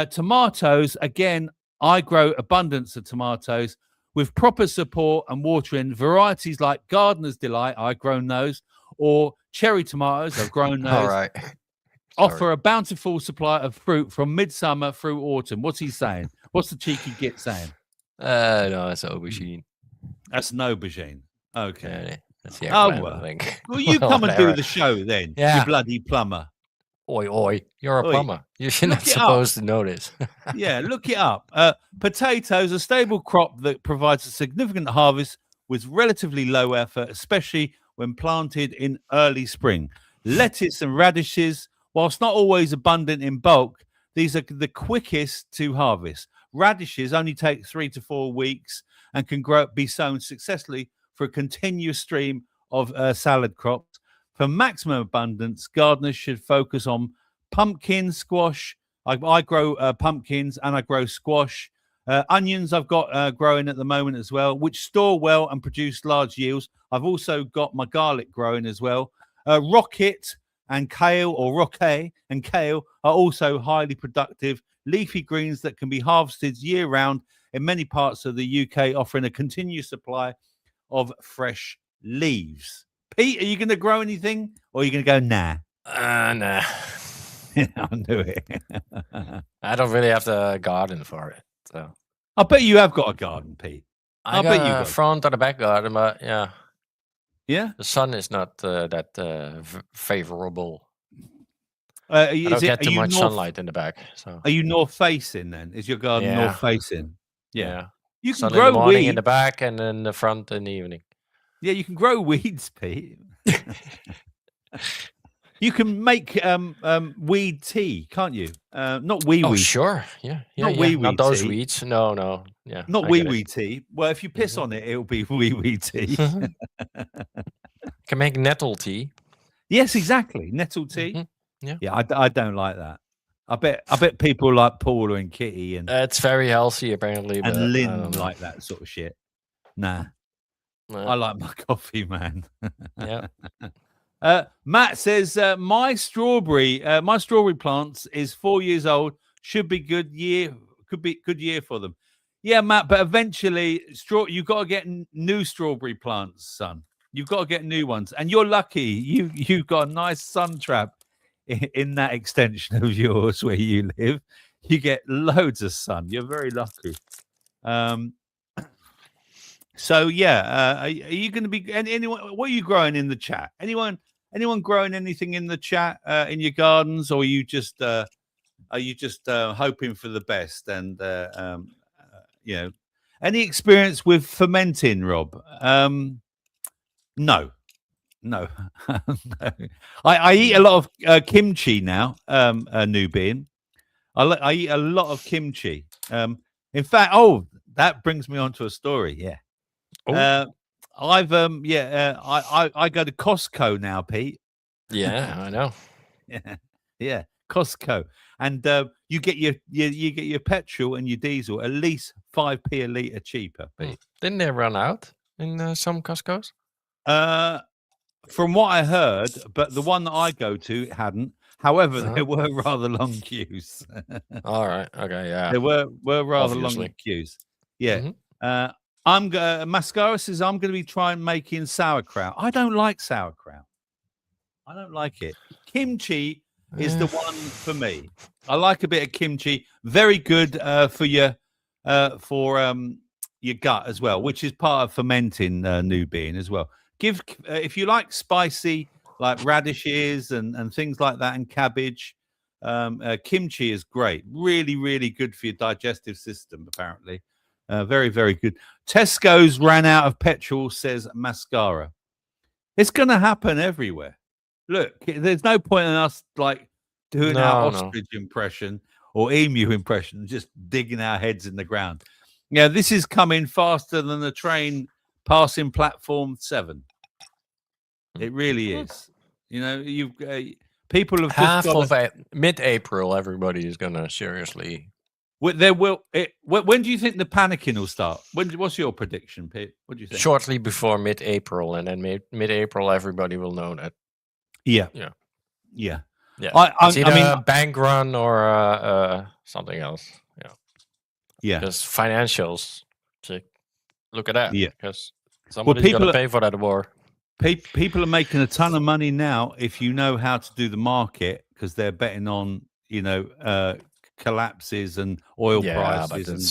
Tomatoes, again, I grow abundance of tomatoes. With proper support and watering, varieties like Gardener's Delight, I've grown those, or cherry tomatoes, I've grown those. All right. Offer a bountiful supply of fruit from midsummer through autumn. What's he saying? What's the cheeky git saying? No, that's aubergine. That's an aubergine. Okay. Yeah, that's the eggplant, well. I think. Well, you come and do the show then, Yeah. you bloody plumber. Oi, you're a Oi. plumber. You're not Look it supposed to know this. Yeah, look it up. Potatoes, a stable crop that provides a significant harvest with relatively low effort, especially when planted in early spring. Lettuce and radishes, whilst not always abundant in bulk, these are the quickest to harvest. Radishes only take 3 to 4 weeks and can be sown successfully for a continuous stream of salad crops. For maximum abundance, gardeners should focus on pumpkin, squash. I grow pumpkins and I grow squash. Onions I've got growing at the moment as well, which store well and produce large yields. I've also got my garlic growing as well. Rocket and kale, or roquet and kale, are also highly productive leafy greens that can be harvested year-round in many parts of the UK, offering a continuous supply of fresh leaves. Pete, are you going to grow anything, or are you going to go nah? Nah. I'll do it. I don't really have the garden for it. So I bet you have got a garden, Pete. I bet you got a got front or the back garden, but yeah, Yeah. the sun is not that favorable. I I don't get too much sunlight in the back. So Are you north facing then? Is your garden Yeah. north facing? yeah, You can sun in grow the morning weeds. in the back and in the front in the evening. Yeah, you can grow weeds, Pete. You can make weed tea, can't you? Not wee Oh wee, sure, yeah, Not yeah. wee Not those tea. weeds. No, yeah. not I wee get it. wee tea. Well, if you piss on it, it'll be wee wee tea. Can make nettle tea. Yes, exactly. Nettle tea. Mhm. Yeah. Yeah, I don't like that. I bet people like Paula and Kitty and It's very healthy apparently, but I Lynn don't know. like that sort of shit. Nah, No. I like my coffee, man. Yeah. Matt says my strawberry plants is 4 years old, Should be good year. Could be good year for them. Yeah, Matt. But eventually, you've got to get new strawberry plants, son. You've got to get new ones, and you're lucky. You've got a nice sun trap in that extension of yours where you live. You get loads of sun. You're very lucky. So yeah, are you going to be anyone? What are you growing in the chat? Anyone growing anything in the chat in your gardens, or are you just hoping for the best? And you know, any experience with fermenting, Rob? No. No. I eat a lot of kimchi now. Nubian. I eat a lot of kimchi. In fact, that brings me on to a story. Yeah. I go to Costco now, Pete. Yeah, I know. Yeah, Costco, and you get your petrol and your diesel at least 5p a litre cheaper. Pete. Didn't they run out in some Costco's? From what I heard, but the one that I go to hadn't. However, there were rather long queues. All right. Okay. Yeah. There were rather long queues. Yeah. Mascara says I'm going to be trying making sauerkraut. I don't like sauerkraut. I don't like it. Kimchi is the one for me. I like a bit of kimchi. Very good for your gut as well, which is part of fermenting Nubian as well. If you like spicy, like radishes and things like that, and cabbage, kimchi is great. Really, really good for your digestive system. Apparently, very, very good. Tesco's ran out of petrol, says Mascara. It's going to happen everywhere. Look, there's no point in us like doing our ostrich impression or emu impression, just digging our heads in the ground. Yeah, this is coming faster than the train passing platform 7. It really is. You know, people have half just of mid-April. Everybody is gonna seriously. When do you think the panicking will start? What's your prediction, Pete? What do you think? Shortly before mid-April, and then mid-April, everybody will know that. Yeah. Yeah. I mean, a bank run or something else. Yeah. Just financials. Look at that. Yeah. Because somebody's gonna pay for that war. People are making a ton of money now if you know how to do the market, because they're betting on collapses and oil prices and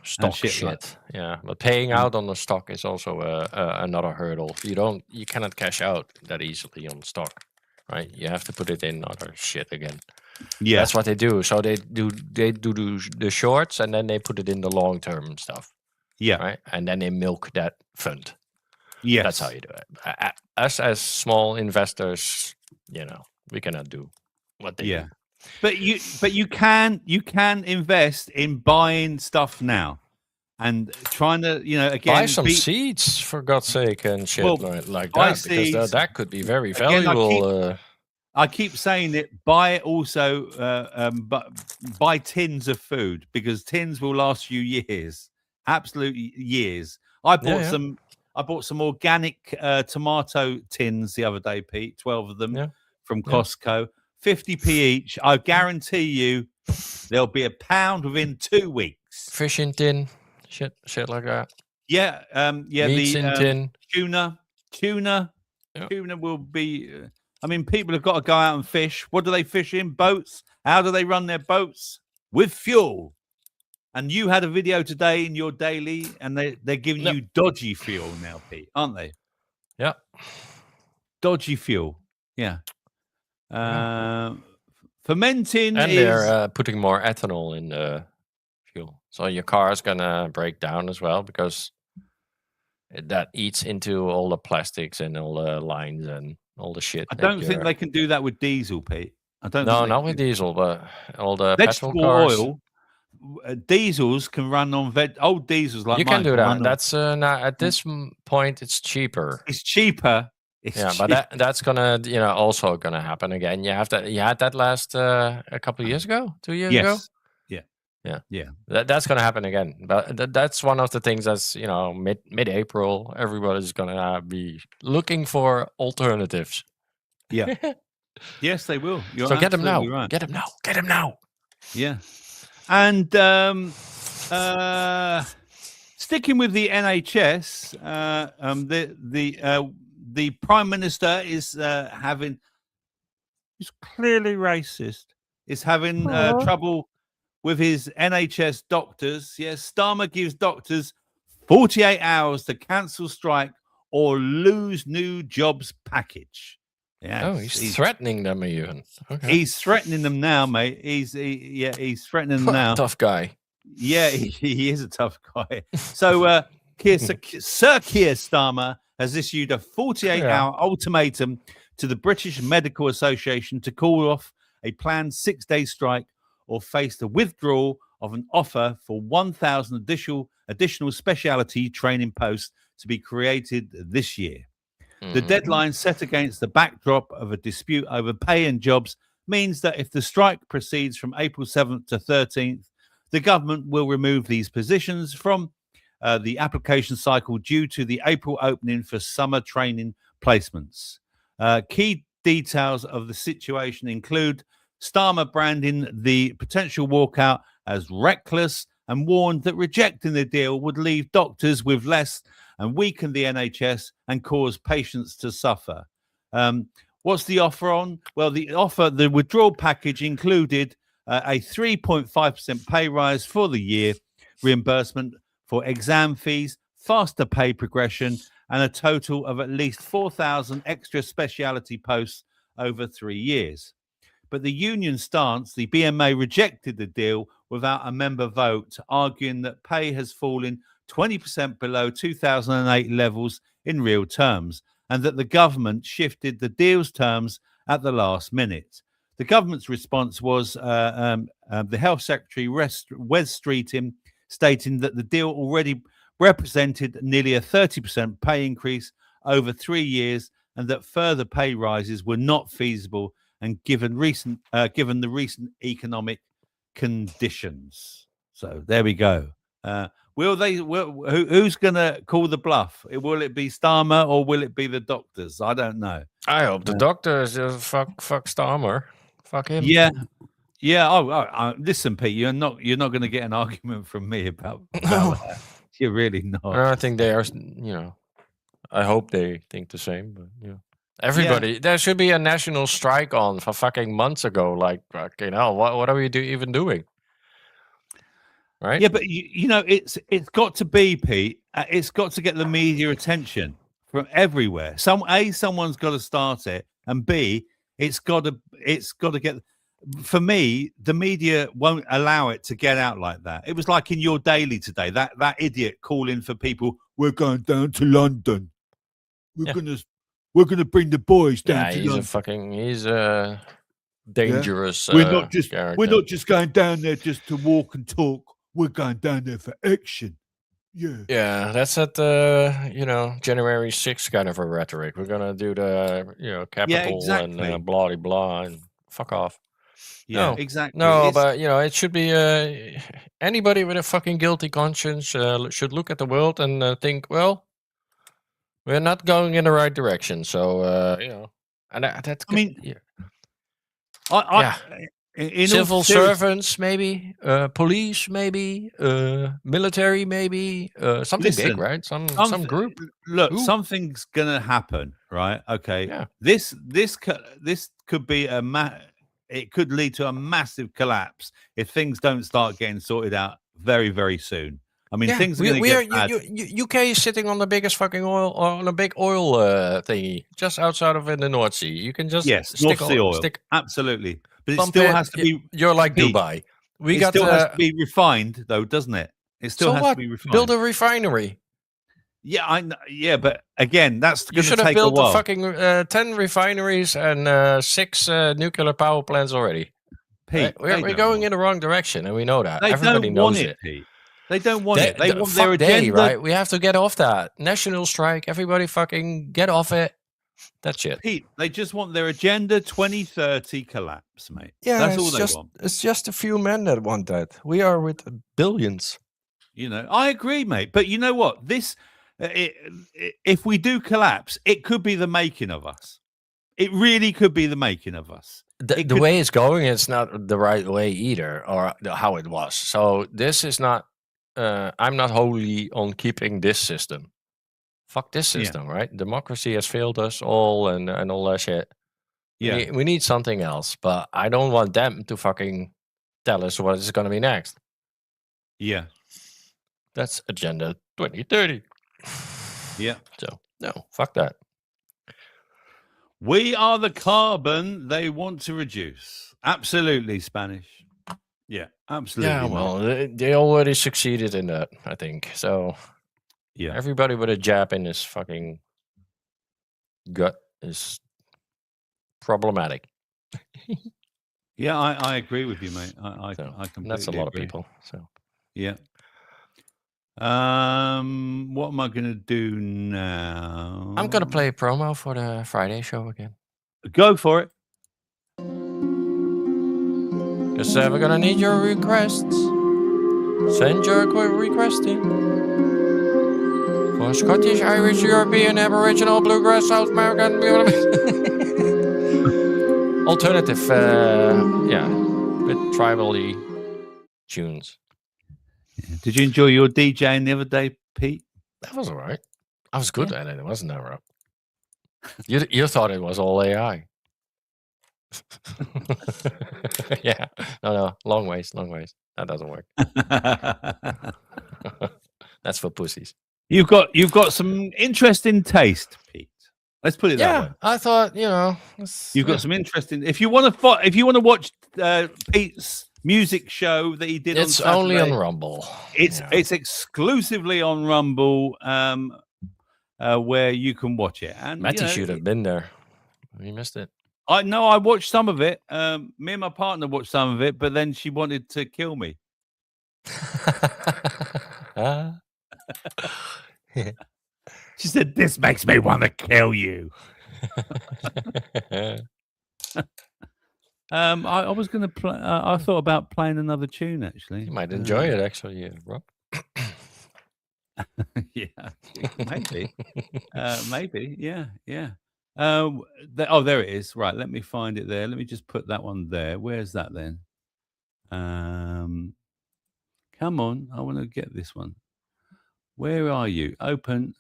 stock shit. Like. Yeah, but paying out on the stock is also another hurdle. You cannot cash out that easily on stock, right? You have to put it in other shit again. Yeah, that's what they do. So they do the shorts, and then they put it in the long term stuff. Yeah, right, and then they milk that fund. Yes. That's how you do it. Us as small investors, we cannot do what they do. But you can invest in buying stuff now and trying to again buy some seeds for God's sake and shit like that, because that could be very valuable. I keep saying it. Buy also, but buy tins of food, because tins will last you years, absolutely years. I bought some organic tomato tins the other day, Pete. 12 of them from Costco, 50p each. I guarantee you, there'll be £1 within 2 weeks. Fish in tin, shit like that. Yeah, Meats in tin. Tuna will be. I mean, people have got to go out and fish. What do they fish in? Boats. How do they run their boats? With fuel. And you had a video today in your daily, and they're giving you dodgy fuel now, Pete, aren't they? Yeah. Dodgy fuel. Yeah. Fermenting and they're putting more ethanol in the fuel. So your car is going to break down as well, because that eats into all the plastics and all the lines and all the shit. I don't think they can do that with diesel, Pete. I don't. No, not with diesel, but all the vegetable petrol cars. Oil. Diesels can run on old diesels like you mine can do that. That's now at this point it's cheaper. It's cheaper. But that's gonna also gonna happen again. You had that last a couple of years ago, 2 years ago. Yeah. That's gonna happen again. But that's one of the things that's mid-April. Everybody's gonna be looking for alternatives. Yeah. Yes, they will. So get them now. Right. Get them now. Get them now. Yeah. And sticking with the NHS, the Prime Minister is having, he's clearly racist, is having trouble with his NHS doctors. Yes, Starmer gives doctors 48 hours to cancel strike or lose new jobs package. Yeah, Oh, he's threatening them even. Okay. he's threatening them now, mate. He's threatening them now. Tough guy. Yeah, he is a tough guy. So, Sir Keir Starmer has issued a 48-hour ultimatum to the British Medical Association to call off a planned 6-day strike or face the withdrawal of an offer for 1,000 additional specialty training posts to be created this year. The deadline set against the backdrop of a dispute over pay and jobs means that if the strike proceeds from April 7th to 13th, the government will remove these positions from the application cycle due to the April opening for summer training placements. Key details of the situation include Starmer branding the potential walkout as reckless and warned that rejecting the deal would leave doctors with less and weaken the NHS and cause patients to suffer. What's the offer on? Well, the withdrawal package included a 3.5% pay rise for the year, reimbursement for exam fees, faster pay progression, and a total of at least 4,000 extra specialty posts over 3 years. But the union stance, the BMA rejected the deal without a member vote, arguing that pay has fallen 20% below 2008 levels in real terms, and that the government shifted the deal's terms at the last minute. The government's response was the Health Secretary, Wes Streeting, stating that the deal already represented nearly a 30% pay increase over 3 years and that further pay rises were not feasible and given the recent economic conditions. So there we go. Who's going to call the bluff? Will it be Starmer or will it be the doctors? I don't know. I hope the doctors fuck Starmer. Fuck him. Yeah. Oh, listen, Pete. You're not going to get an argument from me about that. You're really not. I think they are. I hope they think the same. But everybody. There should be a national strike on for fucking months ago. Like fucking hell. What are we even doing? Right? Yeah, but it's got to be, Pete. It's got to get the media attention from everywhere. Someone's got to start it, and B, it's got to get. For me, the media won't allow it to get out like that. It was like in your daily today. That idiot calling for people. We're going down to London. We're gonna bring the boys down to London. He's a dangerous. We're not just going down there just to walk and talk. We're going down there for action. Yeah, that's at January 6th kind of a rhetoric. We're gonna do the capital and blah blah and fuck off. Yeah, exactly. No, but it should be anybody with a fucking guilty conscience should look at the world and think, well, we're not going in the right direction. So and that's. I mean, civil servants, maybe police, maybe military, maybe something big, right? Some group. Look, something's gonna happen, right? Okay. Yeah. This could be it could lead to a massive collapse if things don't start getting sorted out very, very soon. I mean, things are going to get bad. UK is sitting on the biggest fucking oil, on a big oil thingy just outside of in the North Sea. You can just North Sea oil, absolutely. But it still has to be. You're like Dubai. It still has to be refined, though, doesn't it? It still has to be refined. Build a refinery. Yeah, but again, that's going to take a while. You should have built fucking 10 refineries and 6 nuclear power plants already. Pete, we're going in the wrong direction, and we know that. Everybody knows it. Pete. They don't want it. They want their agenda. Right? We have to get off that. National strike. Everybody fucking get off it. That's it. Pete, they just want their agenda 2030 collapse, mate. Yeah, that's all they want. It's just a few men that want that. We are with billions. I agree, mate. But you know what? If we do collapse, it could be the making of us. it really could be the making of us. The way it's going, it's not the right way either, or how it was. So this is not. I'm not wholly on keeping this system. Fuck this system, right? Democracy has failed us all, and all that shit. Yeah. We need something else, but I don't want them to fucking tell us what is going to be next. Yeah. That's Agenda 2030. Yeah. So no, fuck that. We are the carbon they want to reduce. Absolutely, Spanish. Yeah, absolutely. Yeah, mate. well, they already succeeded in that, I think. So Yeah. everybody with a jab in his fucking gut is problematic. Yeah, I agree with you, mate. I So, completely that's a lot agree. of people. So Yeah. What am I gonna do now? I'm gonna play a promo for the Friday show again. Go for it. Because we're gonna need your requests. Send your request in. For Scottish, Irish, European, Aboriginal, Bluegrass, South American, alternative, with tribal-y tunes. Did you enjoy your DJing the other day, Pete? That was all right. I was good at it. It wasn't that rough. You thought it was all AI. Yeah. No. Long ways. That doesn't work. That's for pussies. You've got some interesting taste, Pete. Let's put it that way. I thought, You've got some interesting. If you want to watch Pete's music show that he did, it's on only Saturday, on Rumble. It's exclusively on Rumble, where you can watch it. And Matty should have been there. You missed it. I know. I watched some of it. Me and my partner watched some of it, but then she wanted to kill me. She said, "This makes me want to kill you." I was going to play. I thought about playing another tune. Actually, You might enjoy it, actually, Rob. Yeah, maybe. Maybe. Yeah. There it is. Right. Let me find it there. Let me just put that one there. Where's that then? Come on. I want to get this one. Where are you? Open.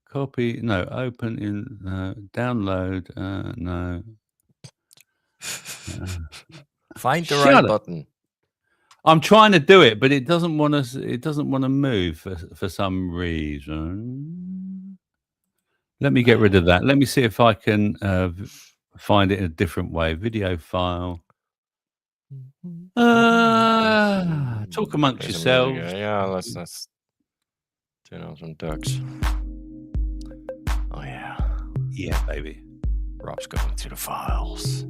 Copy. No. Open in. Download. No. Find the Shut right up. button. I'm trying to do it, but it doesn't want to. It doesn't want to move for some reason. Let me get rid of that. Let me see if I can find it in a different way. Video file. Talk amongst Play some yourselves. music. Yeah, let's turn on some ducks. Oh yeah, Yeah, baby. Rob's going to the files.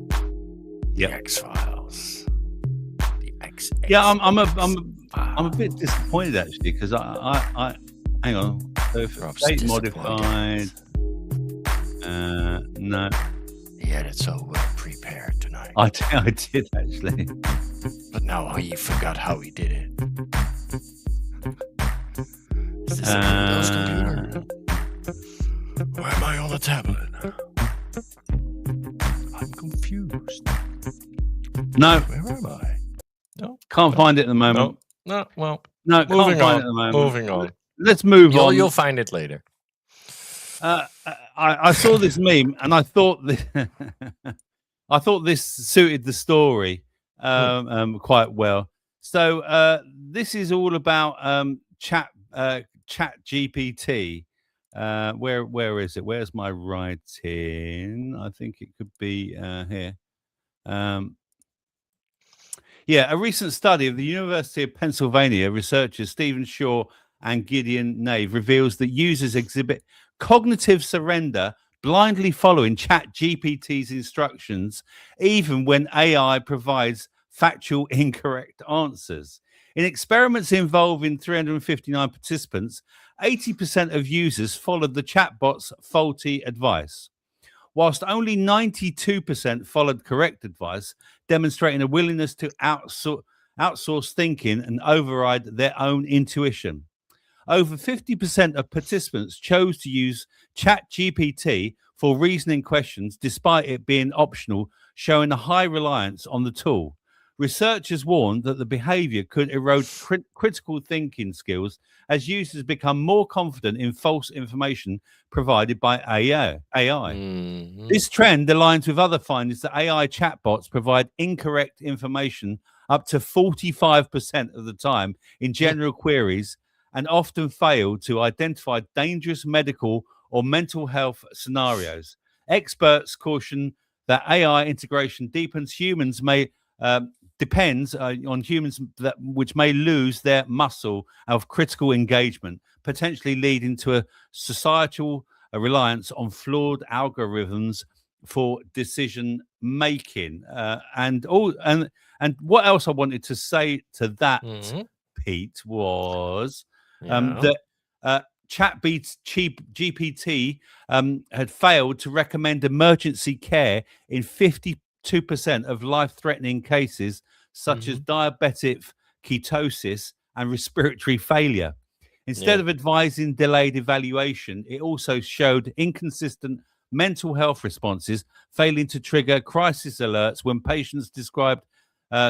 Yep. The X Files. The X. Yeah, I'm a bit disappointed actually because I hang on. So if Rob's date modified. No, He had it so well prepared tonight. I did actually. But now he forgot how he did it. Is this a Windows computer? Or am I on a tablet? I'm confused. No, Where am I? No, can't find it at the moment. no. Well, No, can't moving find on. it at the moment. Moving on. Let's move on. You'll find it later. I saw this meme and I thought I thought this suited the story quite well. So this is all about Chat GPT. Where is it? Where's my writing? I think it could be here. A recent study of the University of Pennsylvania researchers Stephen Shaw and Gideon Nave reveals that users exhibit cognitive surrender, blindly following ChatGPT's instructions, even when AI provides factual incorrect answers. In experiments involving 359 participants, 80% of users followed the chatbot's faulty advice, whilst only 92% followed correct advice, demonstrating a willingness to outsource thinking and override their own intuition. Over 50% of participants chose to use ChatGPT for reasoning questions, despite it being optional, showing a high reliance on the tool. Researchers warned that the behavior could erode critical thinking skills as users become more confident in false information provided by AI. Mhm. This trend aligns with other findings that AI chatbots provide incorrect information up to 45% of the time in general queries and often fail to identify dangerous medical or mental health scenarios. Experts caution that AI integration depends on humans which may lose their muscle of critical engagement, potentially leading to a societal reliance on flawed algorithms for decision making. And what else I wanted to say to that, Mhm. Pete, was Yeah. that GPT had failed to recommend emergency care in 52% of life-threatening cases, such as diabetic ketosis and respiratory failure. Instead of advising delayed evaluation, it also showed inconsistent mental health responses, failing to trigger crisis alerts when patients described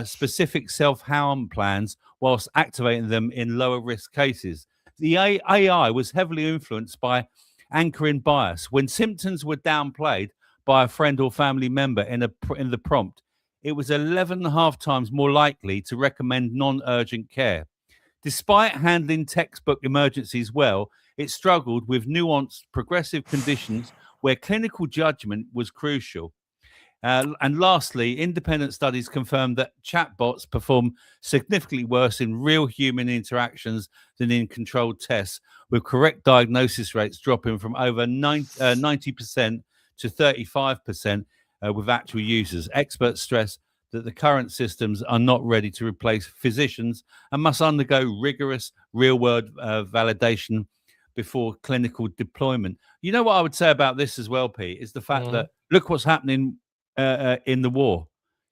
specific self-harm plans whilst activating them in lower risk cases. The AI was heavily influenced by anchoring bias. When symptoms were downplayed by a friend or family member in the prompt, it was 11.5 times more likely to recommend non-urgent care. Despite handling textbook emergencies well, it struggled with nuanced progressive conditions where clinical judgment was crucial. And lastly, independent studies confirmed that chatbots perform significantly worse in real human interactions than in controlled tests, with correct diagnosis rates dropping from over 90% to 35% with actual users. Experts stress that the current systems are not ready to replace physicians and must undergo rigorous real-world validation before clinical deployment. You know what I would say about this as well, Pete, is the fact that look what's happening in the war.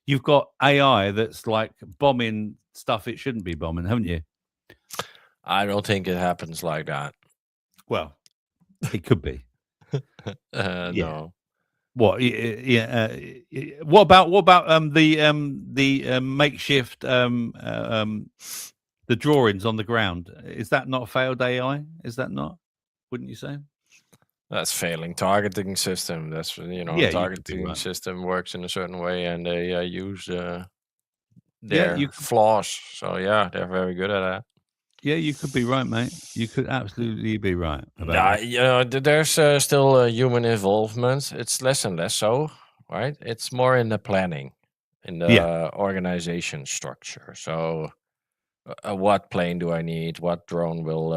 You've got AI that's like bombing stuff it shouldn't be bombing, haven't you? I don't think it happens like that. Well, it could be. No. What? Yeah. What about the makeshift the drawings on the ground? Is that not failed AI? Is that not? Wouldn't you say? That's failing targeting system. That's Yeah, the you could be targeting right. system works in a certain way, and they use Yeah, their you could, flaws. So yeah, they're very good at that. yeah, you could be right, mate. You could absolutely be right about Yeah, that. you know, there's still human involvement. It's less and less so, right? It's more in the planning, in the Yeah. organization structure. So, what plane do I need? What drone will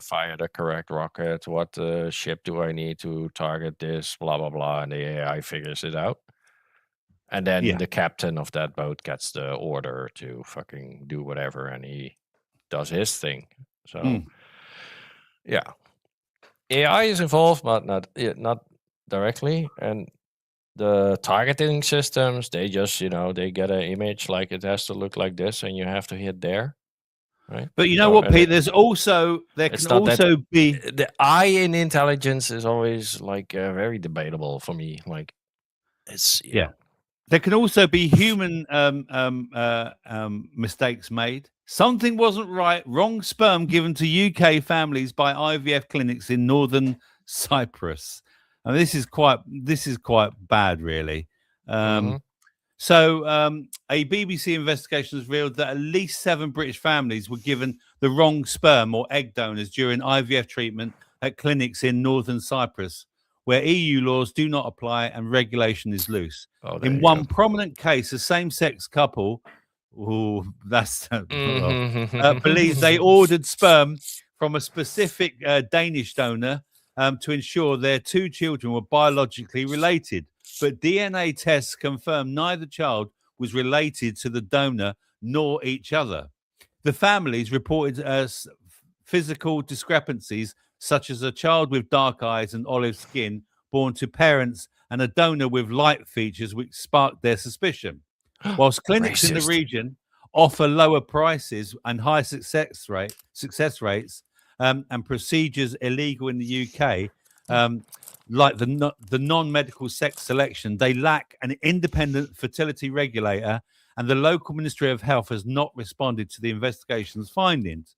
fire the correct rocket? What ship do I need to target this? Blah blah blah, and the AI figures it out. And then Yeah. the captain of that boat gets the order to fucking do whatever, and he does his thing. So, Mm. yeah. AI is involved, but not directly. And the targeting systems, they just they get an image like it has to look like this, and you have to hit there, right? But you know So, what, and Pete? There it's can not that also be the eye in intelligence is always like very debatable for me. Like it's yeah. There can also be human mistakes made. Something wasn't right. Wrong sperm given to UK families by IVF clinics in northern Cyprus. And this is quite bad, really. Mhm. So a BBC investigation has revealed that at least 7 British families were given the wrong sperm or egg donors during IVF treatment at clinics in northern Cyprus, where EU laws do not apply and regulation is loose. Oh, there In you one go. prominent case, a same-sex couple, believes they Mhm. ordered sperm from a specific Danish donor to ensure their 2 children were biologically related. But DNA tests confirmed neither child was related to the donor nor each other. The families reported physical discrepancies, such as a child with dark eyes and olive skin born to parents and a donor with light features, which sparked their suspicion. Whilst clinics in the Racist. region offer lower prices and high success rates, and procedures illegal in the UK, like the non-medical sex selection, they lack an independent fertility regulator, and the local Ministry of Health has not responded to the investigation's findings.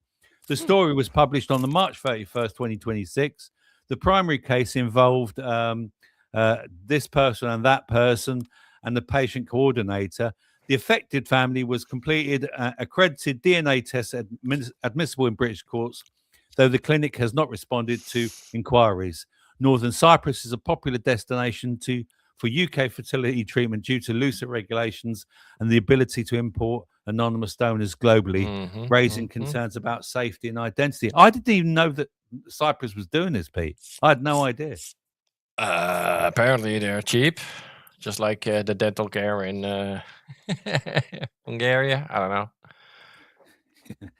The story was published on the March 31st, 2026. The primary case involved this person and that person and the patient coordinator. The affected family was completed accredited DNA tests admissible in British courts, though the clinic has not responded to inquiries. Northern Cyprus is a popular destination for UK fertility treatment due to looser regulations and the ability to import anonymous donors globally, raising concerns about safety and identity. I didn't even know that Cyprus was doing this, Pete. I had no idea. Apparently they're cheap, just like the dental care in Hungary. I don't know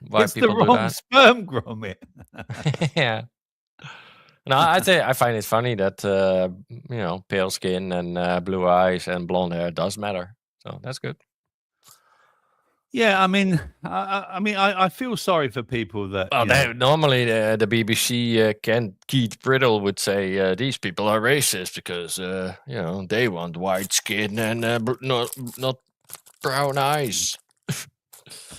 why It's the people do wrong that. sperm, Gromit. Yeah. No, I find it funny that pale skin and blue eyes and blonde hair does matter. So that's good. Yeah, I mean, I feel sorry for people that. Well, normally the BBC Keith Brittle would say these people are racist because they want white skin and not brown eyes.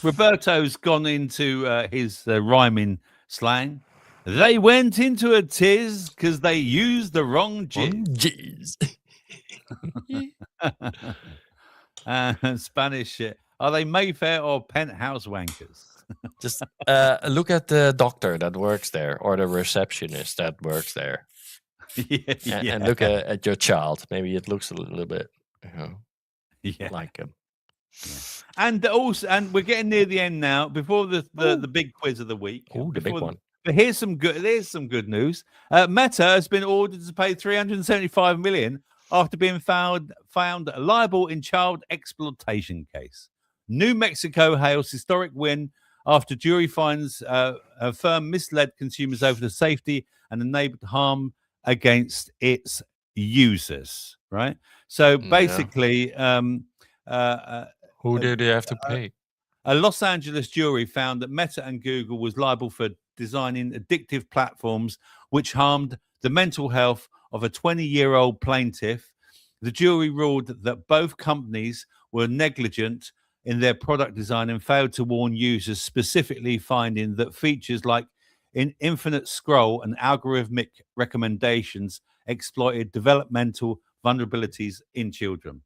Roberto's gone into his rhyming slang. They went into a tiz because they used the wrong jizz. Spanish shit. Are they Mayfair or penthouse wankers? Just look at the doctor that works there or the receptionist that works there. And look at your child. Maybe it looks a little bit like him. Yeah. And we're getting near the end now. Before the big quiz of the week. Oh, the big one. But here's some good news. Meta has been ordered to pay $375 million after being found liable in child exploitation case. New Mexico hails historic win after jury finds a firm misled consumers over the safety and enabled harm against its users. Right. So basically, who did they have to pay? A Los Angeles jury found that Meta and Google was liable for designing addictive platforms which harmed the mental health of a 20-year-old plaintiff. The jury ruled that both companies were negligent in their product design and failed to warn users, specifically finding that features like infinite scroll and algorithmic recommendations exploited developmental vulnerabilities in children.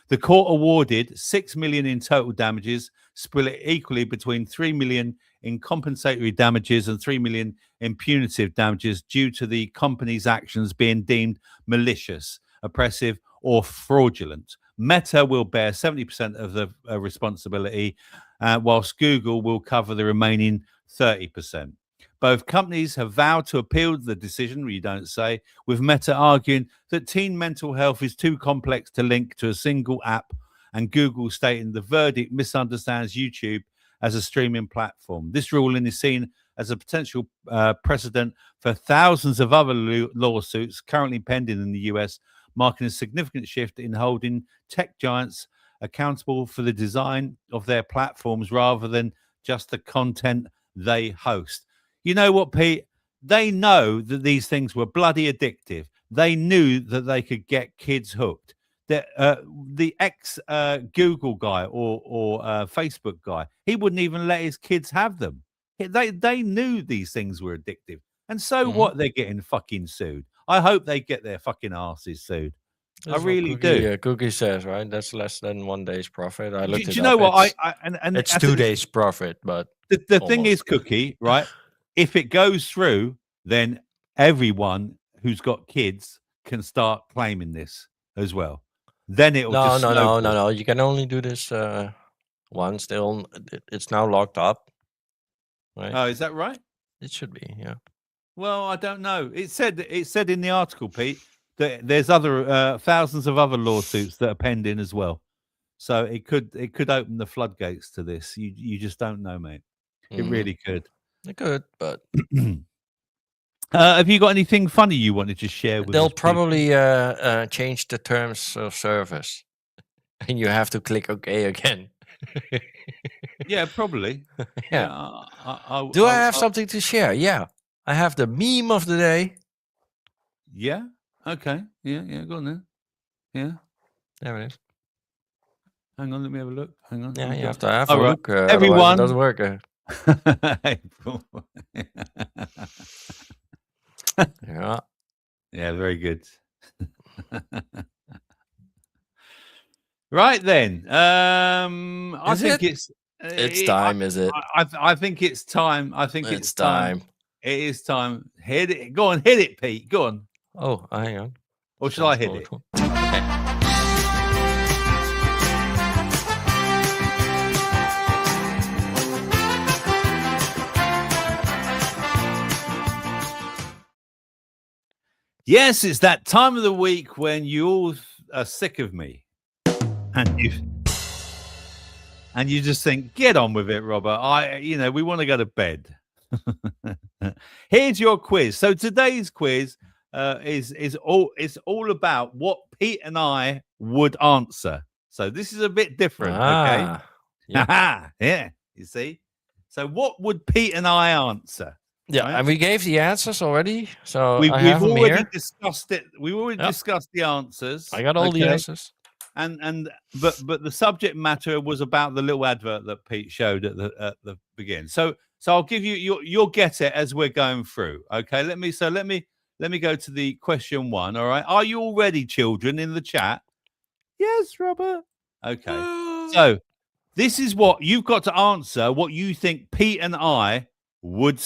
The court awarded $6 million in total damages, split equally between $3 million in compensatory damages and $3 million in punitive damages due to the company's actions being deemed malicious, oppressive, or fraudulent. Meta will bear 70% of the responsibility, whilst Google will cover the remaining 30%. Both companies have vowed to appeal the decision, you don't say, with Meta arguing that teen mental health is too complex to link to a single app, and Google stating the verdict misunderstands YouTube as a streaming platform. This ruling is seen as a potential precedent for thousands of other lawsuits currently pending in the US, marking a significant shift in holding tech giants accountable for the design of their platforms rather than just the content they host. You know what, Pete? They know that these things were bloody addictive. They knew that they could get kids hooked. The ex Google guy or Facebook guy, he wouldn't even let his kids have them. They knew these things were addictive. And so what? They're getting fucking sued. I hope they get their fucking asses sued. That's I really Cookie, do. Cookie says, right? That's less than 1 day's profit. I looked Do it you up. know what? It's 2 days profit, but the thing is, Cookie, right? If it goes through, then everyone who's got kids can start claiming this as well. Then it'll no. You can only do this once. It's now locked up, right? Oh, is that right? It should be, yeah. Well, I don't know. It said in the article, Pete, that there's other thousands of other lawsuits that are pending as well. So it could open the floodgates to this. You just don't know, mate. It really could. It could, but have you got anything funny you wanted to share with us? they'll probably change the terms of service, and you have to click OK again. Yeah, probably. Yeah. Do I have something to share? Yeah, I have the meme of the day. Yeah. Okay. Yeah. Go on then. Yeah. There it is. Hang on. Let me have a look. Hang on. Yeah, let me you go. have to have All a right. look. Otherwise Everyone. it doesn't work. April. Yeah. Yeah, very good. Right then. I Is think it? it's Time, is it? I think it's time. I think It's it's time. time. It is time. Hit it. Go on, hit it, Pete. Go on. Oh, hang on. Or shall I hit it? Okay. Yes, it's that time of the week when you all are sick of me, and you just think, get on with it, Robert. We want to go to bed. Here's your quiz. So today's quiz is all about what Pete and I would answer. So this is a bit different, okay? Yeah, you see. So what would Pete and I answer? Yeah, Right? and we gave the answers already. So We've I have them already here. discussed it. We've already discussed the answers. I got all the okay? answers. But the subject matter was about the little advert that Pete showed at the beginning. So I'll give you you'll get it as we're going through. Okay, let me go to the question 1. All right, are you all ready, children, in the chat? Yes, Robert. Okay, so this is what you've got to answer. What you think Pete and I would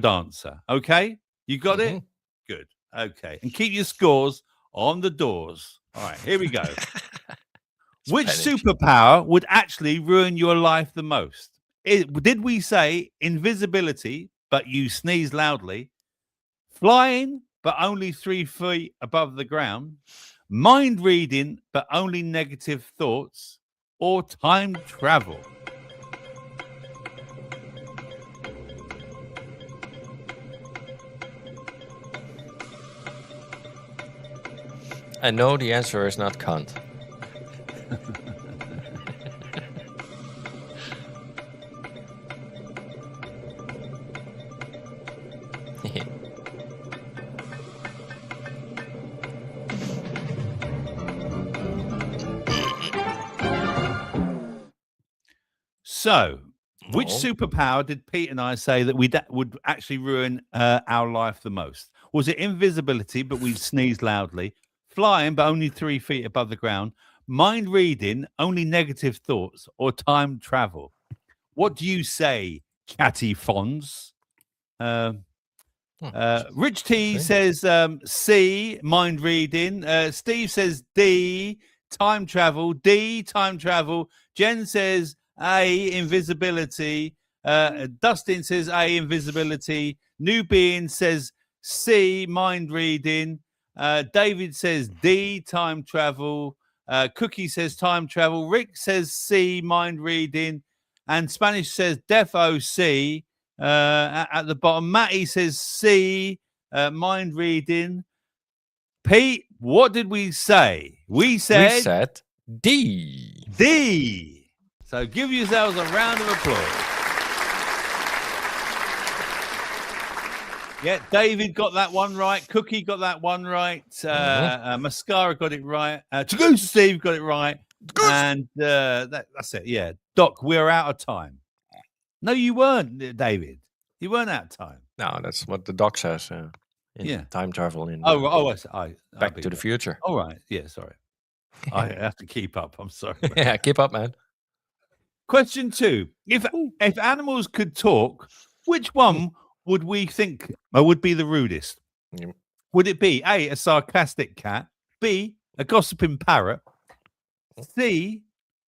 answer. Okay, you got it. Good. Okay, and keep your scores on the doors. All right, here we go. Which superpower would actually ruin your life the most? Did we say invisibility, but you sneeze loudly? Flying, but only 3 feet above the ground? Mind reading, but only negative thoughts? Or time travel? I know the answer is not cunt. So, which superpower did Pete and I say that would actually ruin our life the most? Was it invisibility, but we'd sneeze loudly? Flying, but only 3 feet above the ground? Mind reading, only negative thoughts? Or time travel? What do you say, Catty Fonz? Rich T says C, mind reading. Steve says D, time travel. D, time travel. Jen says A, invisibility. Dustin says A, invisibility. Nubian says C, mind reading. David says D, time travel. Cookie says time travel. Rick says C, mind reading. And Spanish says defo C. At the bottom, Matty says C, mind reading. Pete, what did we say? We said D. D. So give yourselves a round of applause. Yeah, David got that one right. Cookie got that one right. Mascara got it right. Steve got it right. And that's it. Yeah, Doc, we're out of time. No, you weren't, David. You weren't out of time. No, that's what the doc says. Time travel in. Back to the Future. All right. Yeah, sorry. I have to keep up. I'm sorry. Yeah, keep up, man. Question 2. If animals could talk, which one would we think would be the rudest? Would it be A, a sarcastic cat, B, a gossiping parrot, C,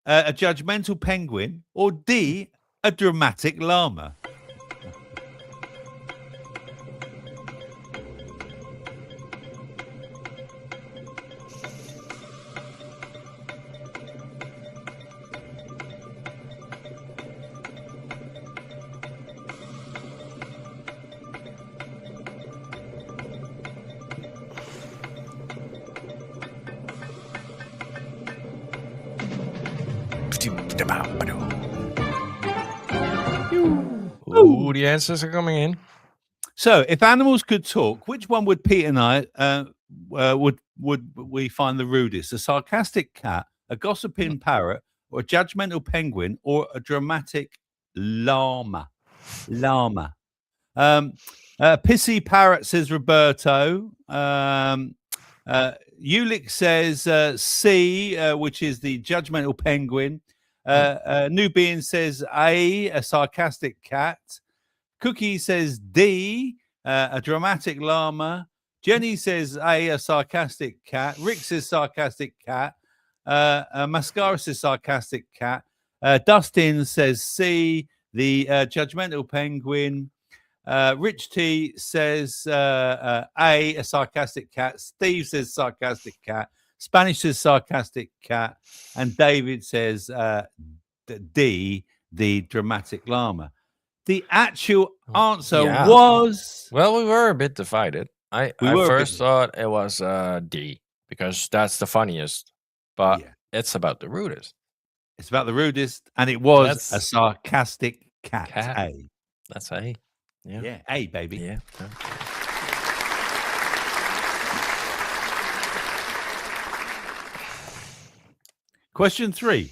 a judgmental penguin, or D, a dramatic llama? Ooh, the answers are coming in. So, if animals could talk, which one would Pete and I would we find the rudest? A sarcastic cat, a gossiping parrot, or a judgmental penguin, or a dramatic llama? Llama. Pissy parrot, says Roberto. Ulick says C, which is the judgmental penguin. Nubian says A, sarcastic cat. Cookie says D, a dramatic llama. Jenny says A, sarcastic cat. Rick says sarcastic cat. Mascara says sarcastic cat. Dustin says C, the judgmental penguin. Rich T says A, sarcastic cat. Steve says sarcastic cat. Spanish says sarcastic cat. And David says D, the dramatic llama. The actual answer was... Well, we were a bit divided. I first thought it was D, because that's the funniest. But it's about the rudest. It's about the rudest, and it was a sarcastic cat. A. That's A. Yeah, A, baby. Yeah. Question 3.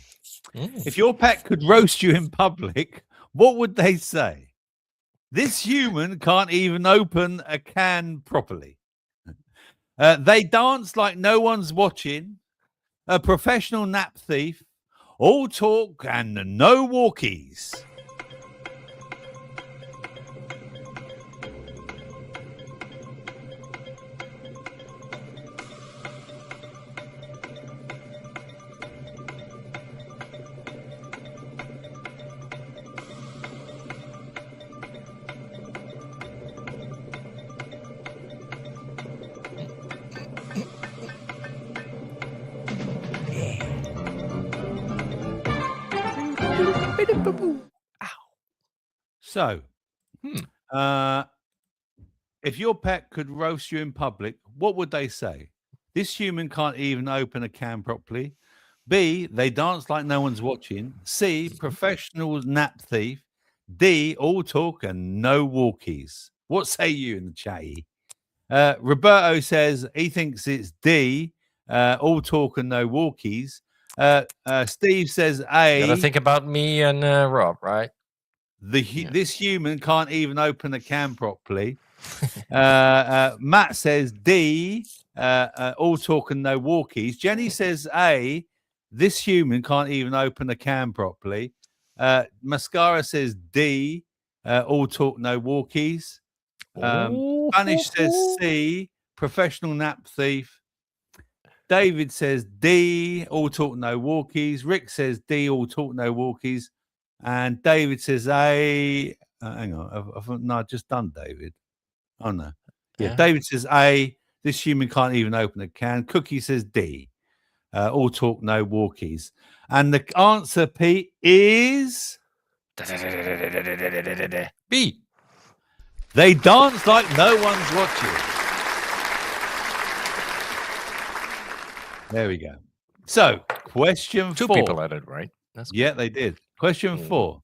If your pet could roast you in public, what would they say? This human can't even open a can properly. They dance like no one's watching. A professional nap thief. All talk and no walkies. So, if your pet could roast you in public, what would they say? This human can't even open a can properly. B, they dance like no one's watching. C, professional nap thief. D, all talk and no walkies. What say you in the chatty? Roberto says he thinks it's D, all talk and no walkies. Steve says A. Gotta think about me and Rob, right? This human can't even open a can properly. Matt says D, all talk and no walkies. Jenny says A, this human can't even open a can properly. Mascara says D, all talk no walkies. Spanish says C, professional nap thief. David says D, all talk no walkies. Rick says D, all talk no walkies. And David says A. Hang on, no, I've just done David. Oh no, yeah. David says A. This human can't even open a can. Cookie says D. All talk, no walkies. And the answer, Pete, is B. They dance like no one's watching. There we go. So, question 4. 2 people had it right. Yeah, they did. Question 4.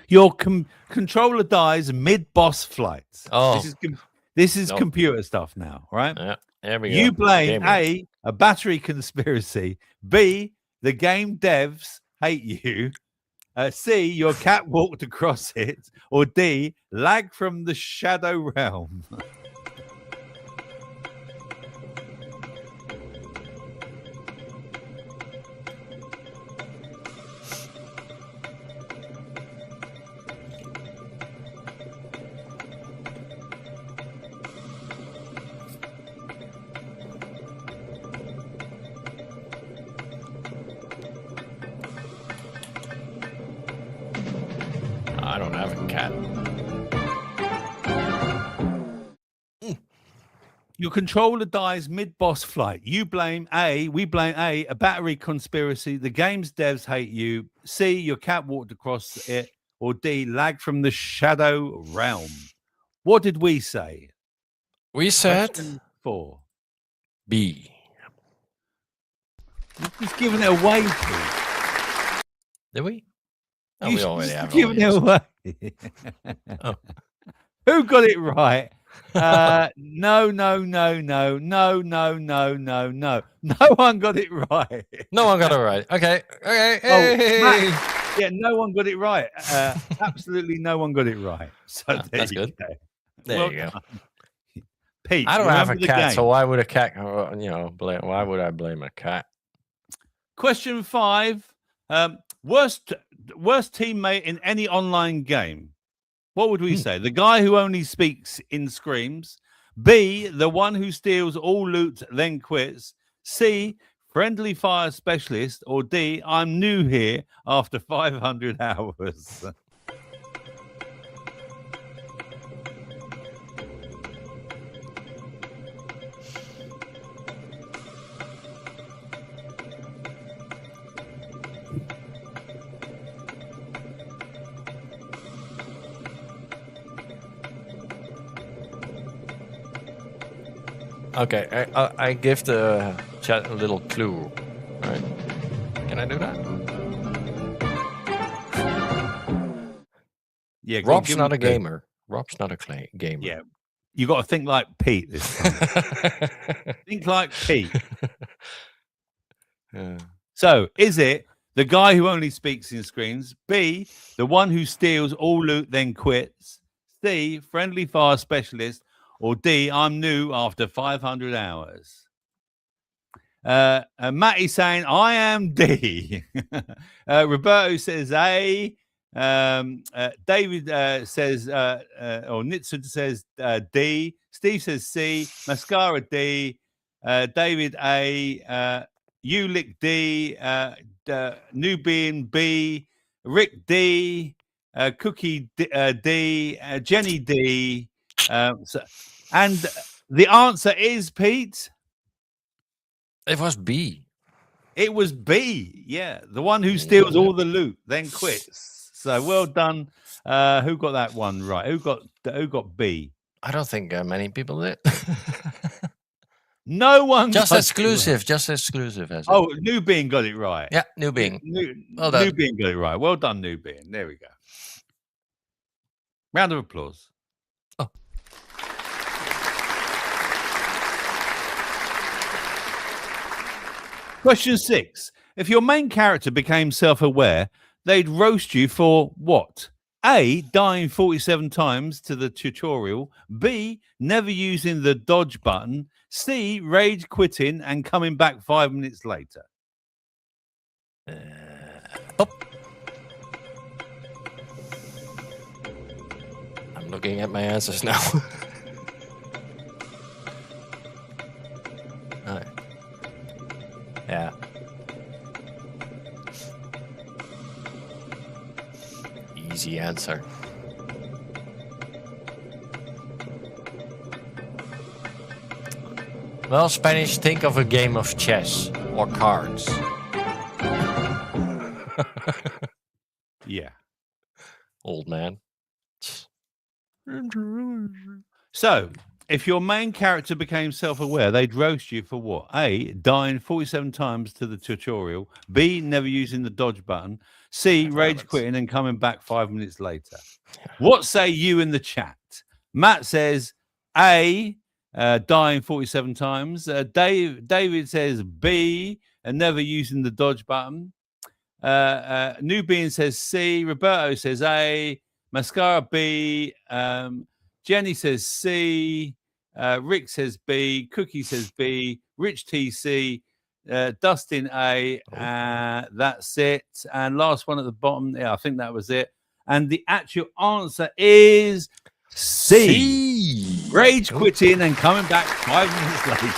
Your controller dies mid-boss flights. Oh. This is computer stuff now, right? Yeah, there we go. You blame A, a battery conspiracy. B, the game devs hate you. C, your cat walked across it. Or D, lag from the shadow realm. I don't have a cat. Your controller dies mid-boss flight. You blame A. We blame A, a battery conspiracy. The game's devs hate you. C, your cat walked across it. Or D, lag from the shadow realm. What did we say? We said Question 4. B. You've just given it away, Pete. Did we? Oh, You we already have given it away. Oh. Who got it right? No. No one got it right. No one got it right. Okay. Okay. Oh, Hey. Matt, yeah, no one got it right. Absolutely no one got it right. So there that's you good. go. There Well you go. done. Pete, I don't have a remember the cat, game? so why would a cat? Why would I blame a cat? Question 5. Worst teammate in any online game. What would we say? The guy who only speaks in screams. B, the one who steals all loot then quits. C, friendly fire specialist. Or D, I'm new here after 500 hours. Okay, I give the chat a little clue. All right, can I do that? Yeah, go on, Rob's give not him a clue. gamer. Rob's not a gamer. Yeah, you got to think like Pete this time. Think like Pete. Yeah. So, is it the guy who only speaks in screams? B, the one who steals all loot then quits? C, friendly fire specialist? Or D, I'm new after 500 hours? Matty's saying, I am D. Roberto says A. David says, or Nitsun says D. Steve says C. Mascara D. David A. Ulick D. Nubian B. Rick D. Cookie D. Jenny D. And the answer is, Pete? It was B. It was B. Yeah, the one who steals all the loot then quits. So well done. Who got that one right? Who got B? I don't think many people did. No one. Just got it exclusive. right. Just exclusive. Has it? Oh, Nubian got it right. yeah, New Bing. Well done. Nubian got it right. Well done, Nubian. There we go. Round of applause. Oh. Question 6. If your main character became self-aware, they'd roast you for what? A, dying 47 times to the tutorial. B, never using the dodge button. C, rage quitting and coming back 5 minutes later. I'm looking at my answers now. Alright. Yeah. Easy answer. Well, Spanish, think of a game of chess or cards. Yeah. Old man. So, if your main character became self-aware, they'd roast you for what? A, dying 47 times to the tutorial. B, never using the dodge button. C, rage quitting and coming back 5 minutes later. What say you in the chat? Matt says A, dying 47 times. David says B, and never using the dodge button. Nubian says C. Roberto says A. Mascara B. Jenny says C. Rick says B. Cookie says B. Rich TC. Dustin A. That's it. And last one at the bottom. Yeah, I think that was it. And the actual answer is C. Rage quitting and coming back 5 minutes later.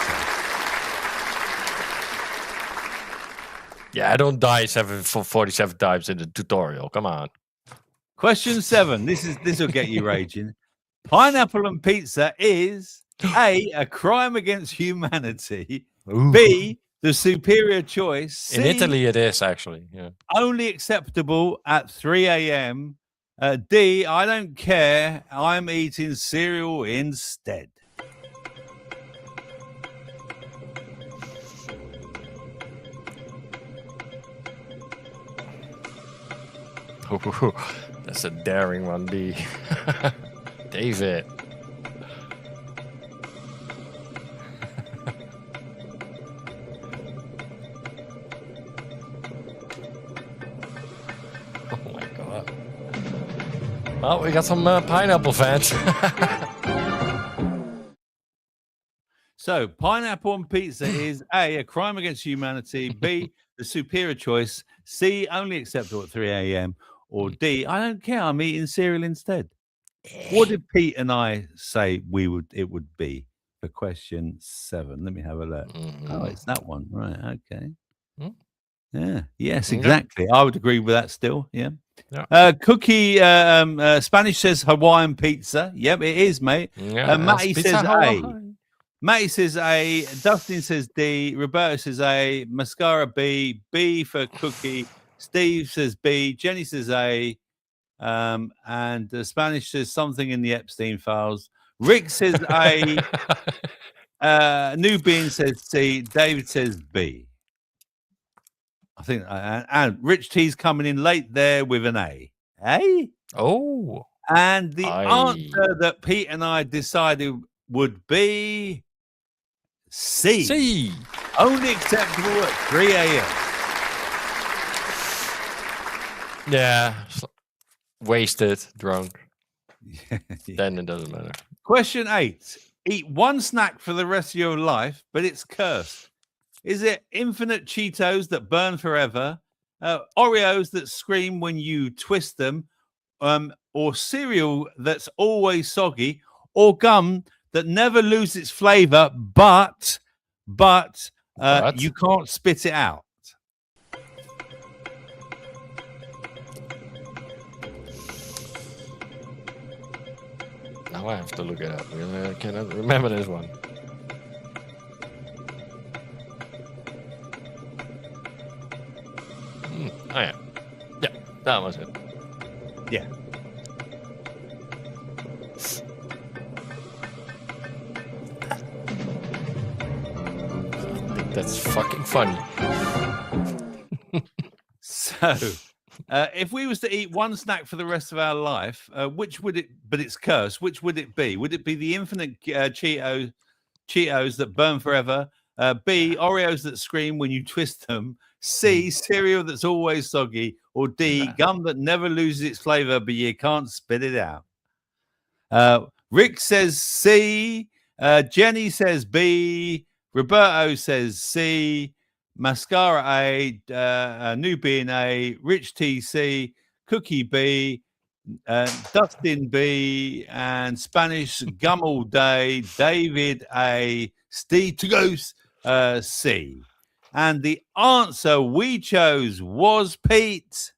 Yeah, I don't die 47 times in the tutorial. Come on. Question 7. This will get you raging. Pineapple and pizza is A, crime against humanity. Ooh. B, the superior choice. C, In Italy, it is actually. Yeah. only acceptable at 3 a.m. D, I don't care. I'm eating cereal instead. That's a daring one, B. David. Well, we got some pineapple fans. So, pineapple on pizza is A, a crime against humanity, B, the superior choice, C, only acceptable at 3 a.m., or D, I don't care, I'm eating cereal instead. What did Pete and I say it would be for question 7? Let me have a look. Oh, it's that one. Right, okay. Yeah, yes, exactly. I would agree with that still. Yeah. Cookie Spanish says Hawaiian pizza. Yep, it is, mate. Matty says A. Matty says A. Dustin says D. Roberto says A. Mascara B. B for Cookie. Steve says B. Jenny says A. And Spanish says something in the Epstein files. Rick says A. Nubian says C. David says B. I think, and Rich T's coming in late there with an A. A? Oh. And the answer that Pete and I decided would be C. C. Only acceptable at 3 a.m. Yeah. Wasted, drunk. Then it doesn't matter. Question 8. Eat one snack for the rest of your life, but it's cursed. Is it infinite Cheetos that burn forever, Oreos that scream when you twist them, or cereal that's always soggy, or gum that never loses its flavor, but you can't spit it out? Now I have to look it up. I cannot remember this one. Oh, yeah. Yeah, that was it. Yeah. I think that's fucking funny. So, if we was to eat one snack for the rest of our life, which would it, but it's cursed, which would it be? Would it be the infinite Cheetos that burn forever? B, Oreos that scream when you twist them? C, cereal that's always soggy? Or D, gum that never loses its flavor, but you can't spit it out? Rick says C. Jenny says B. Roberto says C. Mascara A. Nubian A. Rich T C. Cookie B. Dustin B. And Spanish Gum All Day. David A. Steve to Goose C. And the answer we chose was Pete.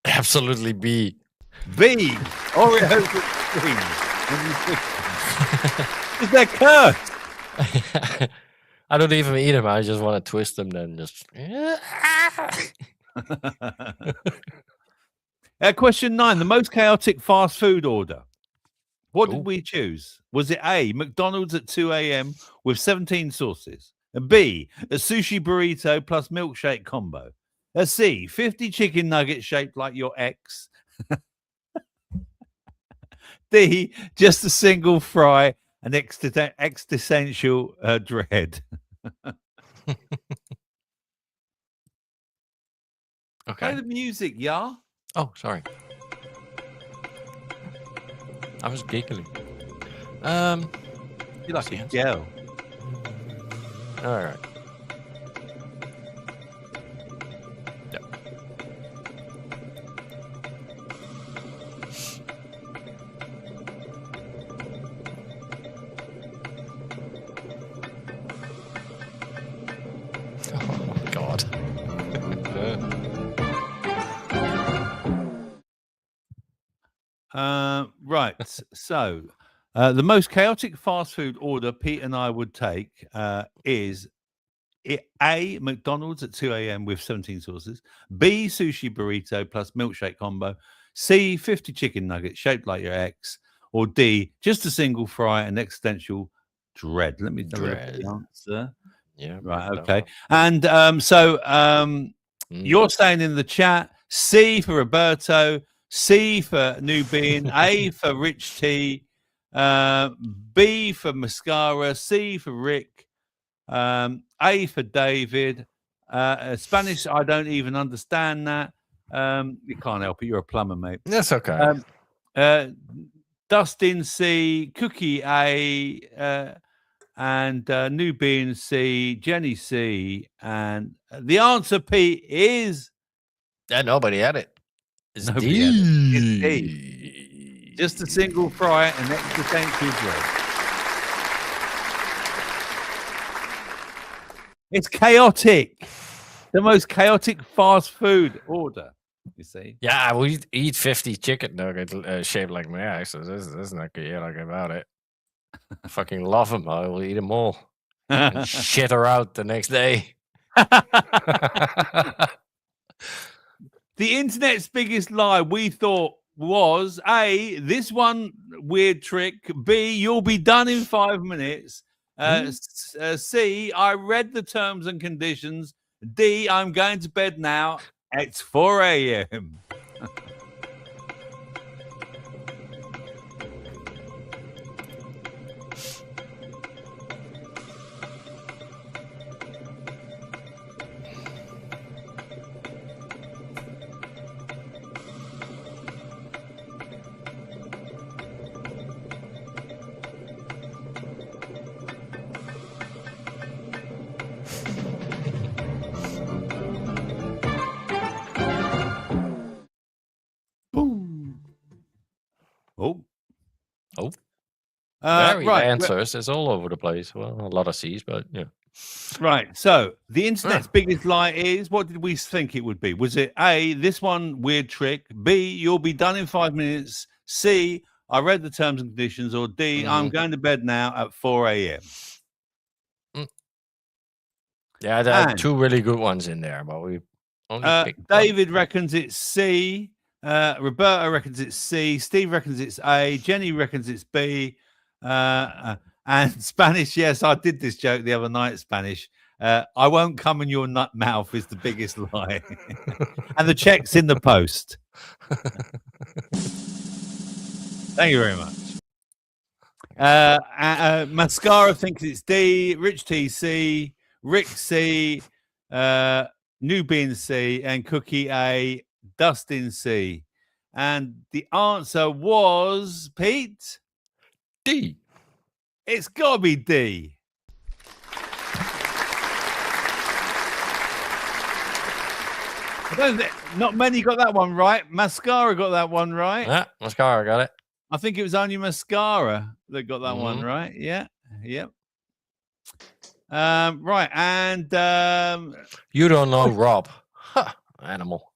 Absolutely B. B. Oreos with Is that cursed? I don't even eat them. I just want to twist them. Then just. Question 9. The most chaotic fast food order. What did we choose? Was it A, McDonald's at 2 a.m. with 17 sauces? B, a sushi burrito plus milkshake combo? C, 50 chicken nuggets shaped like your ex? D, just a single fry and existential dread? Okay. Play the music, yeah? Oh, sorry. I was giggling. You're like a girl. All right. Yep. Oh God. Right. So, the most chaotic fast food order Pete and I would take is A, McDonald's at 2 a.m. with 17 sauces. B, sushi burrito plus milkshake combo. C, 50 chicken nuggets shaped like your ex. Or D, just a single fry and existential dread. Let me know the answer. Yeah. Right. Okay. And you're saying in the chat C for Roberto, C for Nubian, A for Rich T, B for Mascara, C for Rick, A for David. Spanish, I don't even understand that. You can't help it. You're a plumber, mate. That's okay. Dustin C, Cookie A, and Nubian C, Jenny C, and the answer, Pete, is Nobody had it. It's Nobody had it. It's D. D. Just a single fry and extra thank you bread. It's chaotic. The most chaotic fast food order, you see. Yeah, we eat 50 chicken nuggets shaped like my ass. So there's not chaotic about it. I fucking love them. I will eat them all and shit her out the next day. The internet's biggest lie, we thought, was A, this one weird trick. B, you'll be done in 5 minutes. C, I read the terms and conditions. D, I'm going to bed now. It's 4 a.m. Very right. answers. It's all over the place. Well, a lot of C's, but yeah. Right. So the internet's biggest lie is, what did we think it would be? Was it A, this one weird trick? B, you'll be done in 5 minutes. C, I read the terms and conditions. Or D, I'm going to bed now at 4 a.m. Yeah, there are two really good ones in there, but we only picked David reckons it's C. Roberta reckons it's C. Steve reckons it's A. Jenny reckons it's B. And Spanish, yes, I did this joke the other night, Spanish. I won't come in your nut mouth is the biggest lie. And the check's in the post. Thank you very much. Mascara thinks it's D. Rich T, C. Rick C. Nubian C. And Cookie A. Dustin C. And the answer was, Pete? D. It's got to be D. Not many got that one right. Mascara got that one right. Yeah, Mascara got it. I think it was only Mascara that got that one right. Yeah. Yep. Right. And you don't know Rob. Huh, animal.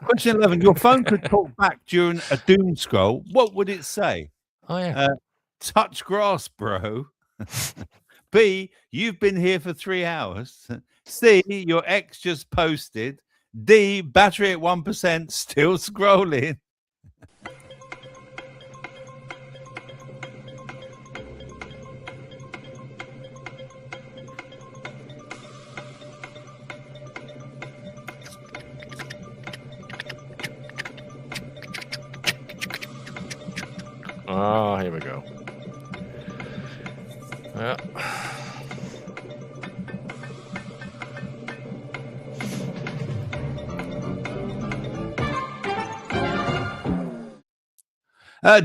Question 11. Your phone could talk back during a doom scroll. What would it say? Oh, yeah. Touch grass, bro. B, you've been here for 3 hours. C, your ex just posted. D, battery at 1%, still scrolling. Oh, here we go. Yeah.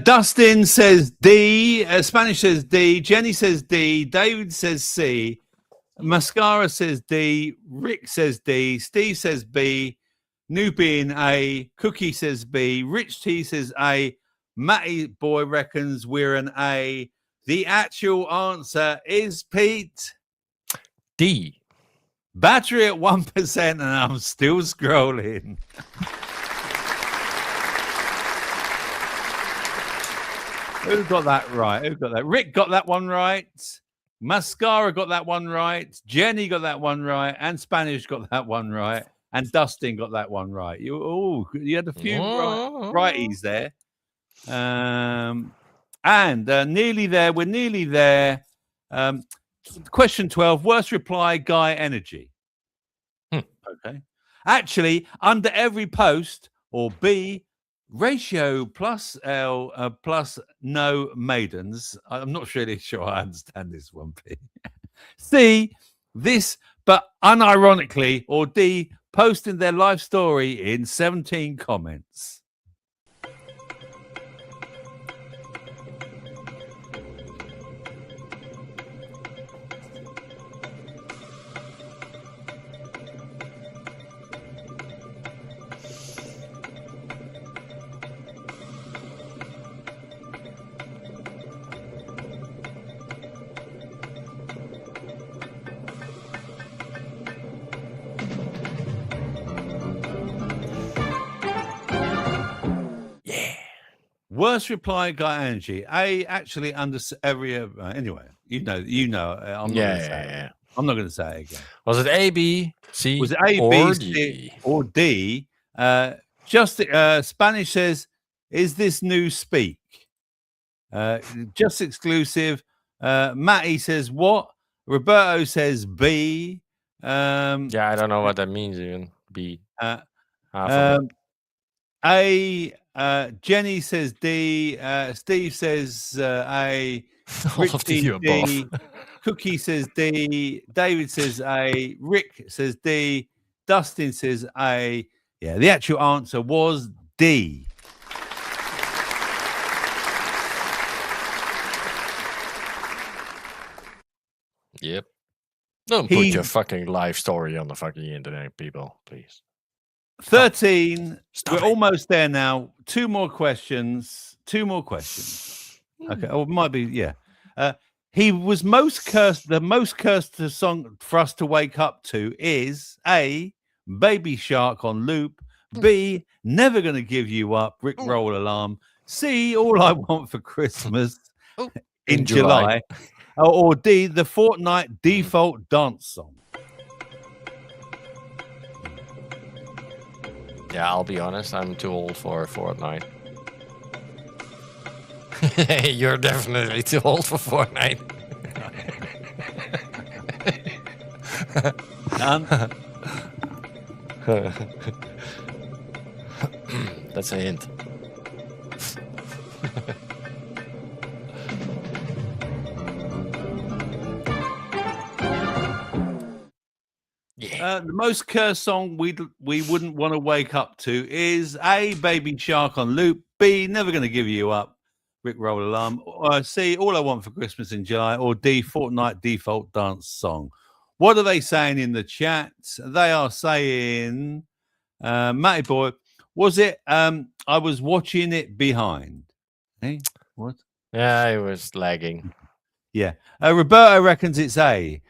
Dustin says D. Spanish says D. Jenny says D. David says C. Mascara says D. Rick says D. Steve says B. Nubian A. Cookie says B. Rich T says A. Matty Boy reckons we're an A. The actual answer is, Pete, D. Battery at 1%, and I'm still scrolling. Who got that right? Who got that? Rick got that one right. Mascara got that one right. Jenny got that one right. And Spanish got that one right. And Dustin got that one right. You had a few righties there. And nearly there. We're nearly there. Question 12. Worst reply, Guy Energy. Okay. Actually, under every post, or B, ratio plus L plus no maidens. I'm not really sure I understand this one, B. C, this, but unironically, or D, posting their life story in 17 comments. Worst reply, Guy Angie. Actually, under every anyway, you know. I'm not gonna say it. I'm not going to say it again. Was it A, B, C, Was it A, or B, D? C, or D? Just Spanish says, "Is this new speak?" Just exclusive. Matty says, "What?" Roberto says, "B." Yeah, I don't know what that means even. B. Half of it. A. Jenny says D. Steve says A. All of the Richie, above. D. Cookie says D. David says A. Rick says D. Dustin says A. Yeah, the actual answer was D. Yep. Don't put your fucking life story on the fucking internet, people, please. 13. Stop We're it. almost there now. Two more questions. Okay. Oh, it might be, yeah. He was most cursed. The most cursed song for us to wake up to is A, Baby Shark on loop. B, Never Gonna Give You Up, Rick Roll Alarm. C, All I Want for Christmas in July. Or D, the Fortnite default dance song. Yeah, I'll be honest. I'm too old for Fortnite. You're definitely too old for Fortnite. That's a hint. The most cursed song we wouldn't want to wake up to is A, Baby Shark on loop. B, Never Gonna Give You Up, Rick Roll Alarm. C, All I Want for Christmas in July. Or D, Fortnite default dance song. What are they saying in the chat? They are saying, Matty Boy, was it I was watching it behind? Hey, what? Yeah, it was lagging. Yeah. Roberto reckons it's A.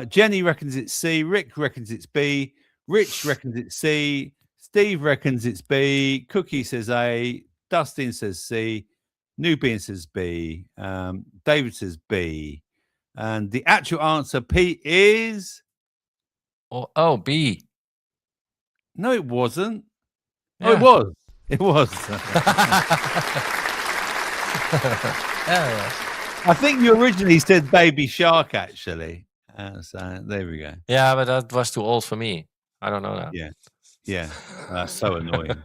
Jenny reckons it's C. Rick reckons it's B. Rich reckons it's C. Steve reckons it's B. Cookie says A. Dustin says C. Nubian says B. David says B. And the actual answer, Pete, is... Oh, B. No, it wasn't. Yeah. Oh, it was. It was. Yeah. I think you originally said Baby Shark, actually. So there we go. Yeah, but that was too old for me. I don't know that. Yeah. That's so annoying.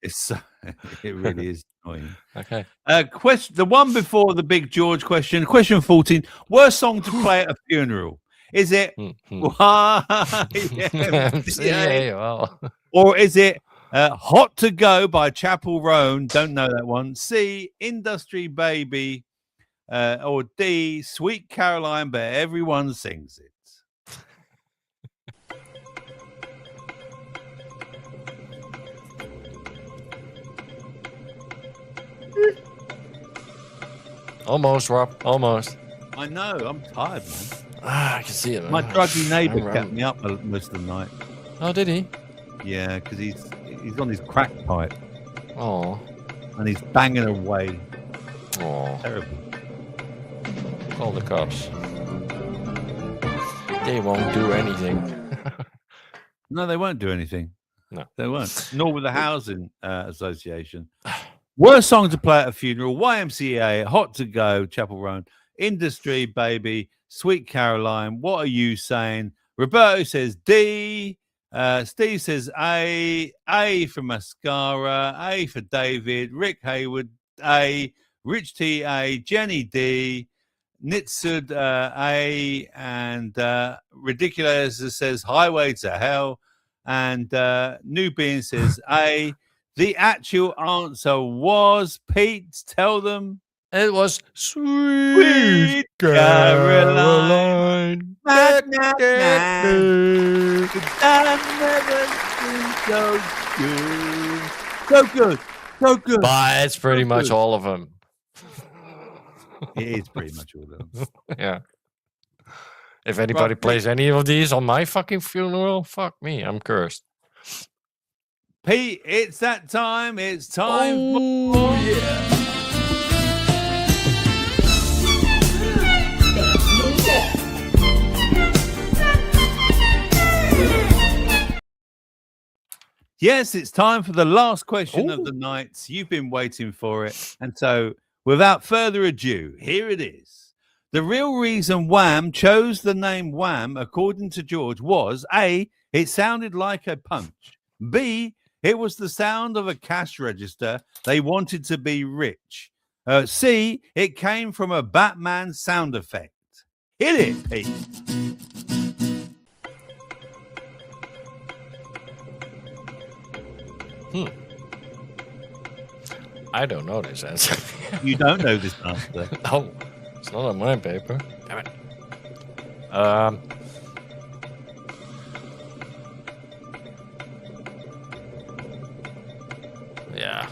It's so, it really is annoying. Okay. Question, the one before the Big George question, question 14. Worst song to play at a funeral? Is it Yeah, well. or is it Hot to Go by Chapel Roan? Don't know that one. C, Industry Baby. Or D, Sweet Caroline, but everyone sings it. Almost, Rob. Almost. I know. I'm tired, man. I can see it. Man. My druggy neighbour kept me up most of the night. Oh, did he? Yeah, because he's on his crack pipe. Oh. And he's banging away. Oh. Terrible. Call the cops. They won't do anything. No, they won't do anything. No. They won't. Nor with the Housing Association. Worst song to play at a funeral, YMCA, Hot to Go, Chapel Roan, Industry Baby, Sweet Caroline. What are you saying? Roberto says D. Steve says A. A for Mascara. A for David. Rick Hayward A. Rich T A. Jenny D. Nitsud A. And Ridiculous says Highway to Hell. And Nubian says A. The actual answer was, Pete, tell them. It was Sweet Caroline. Never so good. So good. So good. But it's pretty So much good. all of them. It is pretty much all of them. Yeah. If anybody plays any of these on my fucking funeral, fuck me, I'm cursed. Pete, it's that time. It's time for Yes, it's time for the last question of the night. You've been waiting for it. And so, without further ado, here it is. The real reason Wham chose the name Wham, according to George, was A, it sounded like a punch. B, it was the sound of a cash register. They wanted to be rich. C, it came from a Batman sound effect. Hit it, Pete. I don't know this answer. You don't know this answer. No, it's not on my paper. Damn it. Yeah.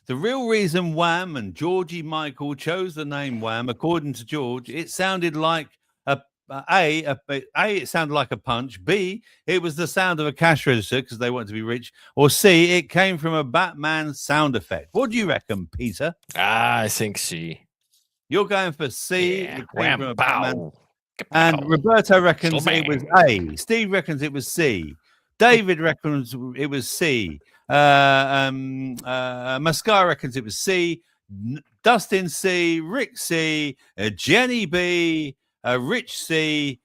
The real reason Wham and Georgie Michael chose the name Wham, according to George, it sounded like it sounded like a punch. B, it was the sound of a cash register because they wanted to be rich. Or C, it came from a Batman sound effect. What do you reckon, Peter? I think C. You're going for C. Yeah. It came from a Batman. Wham, And Roberto reckons Shebang. it was A. Steve reckons it was C. David reckons it was C. Mascar reckons it was C. Dustin C. Rick C. Jenny B. Rich C.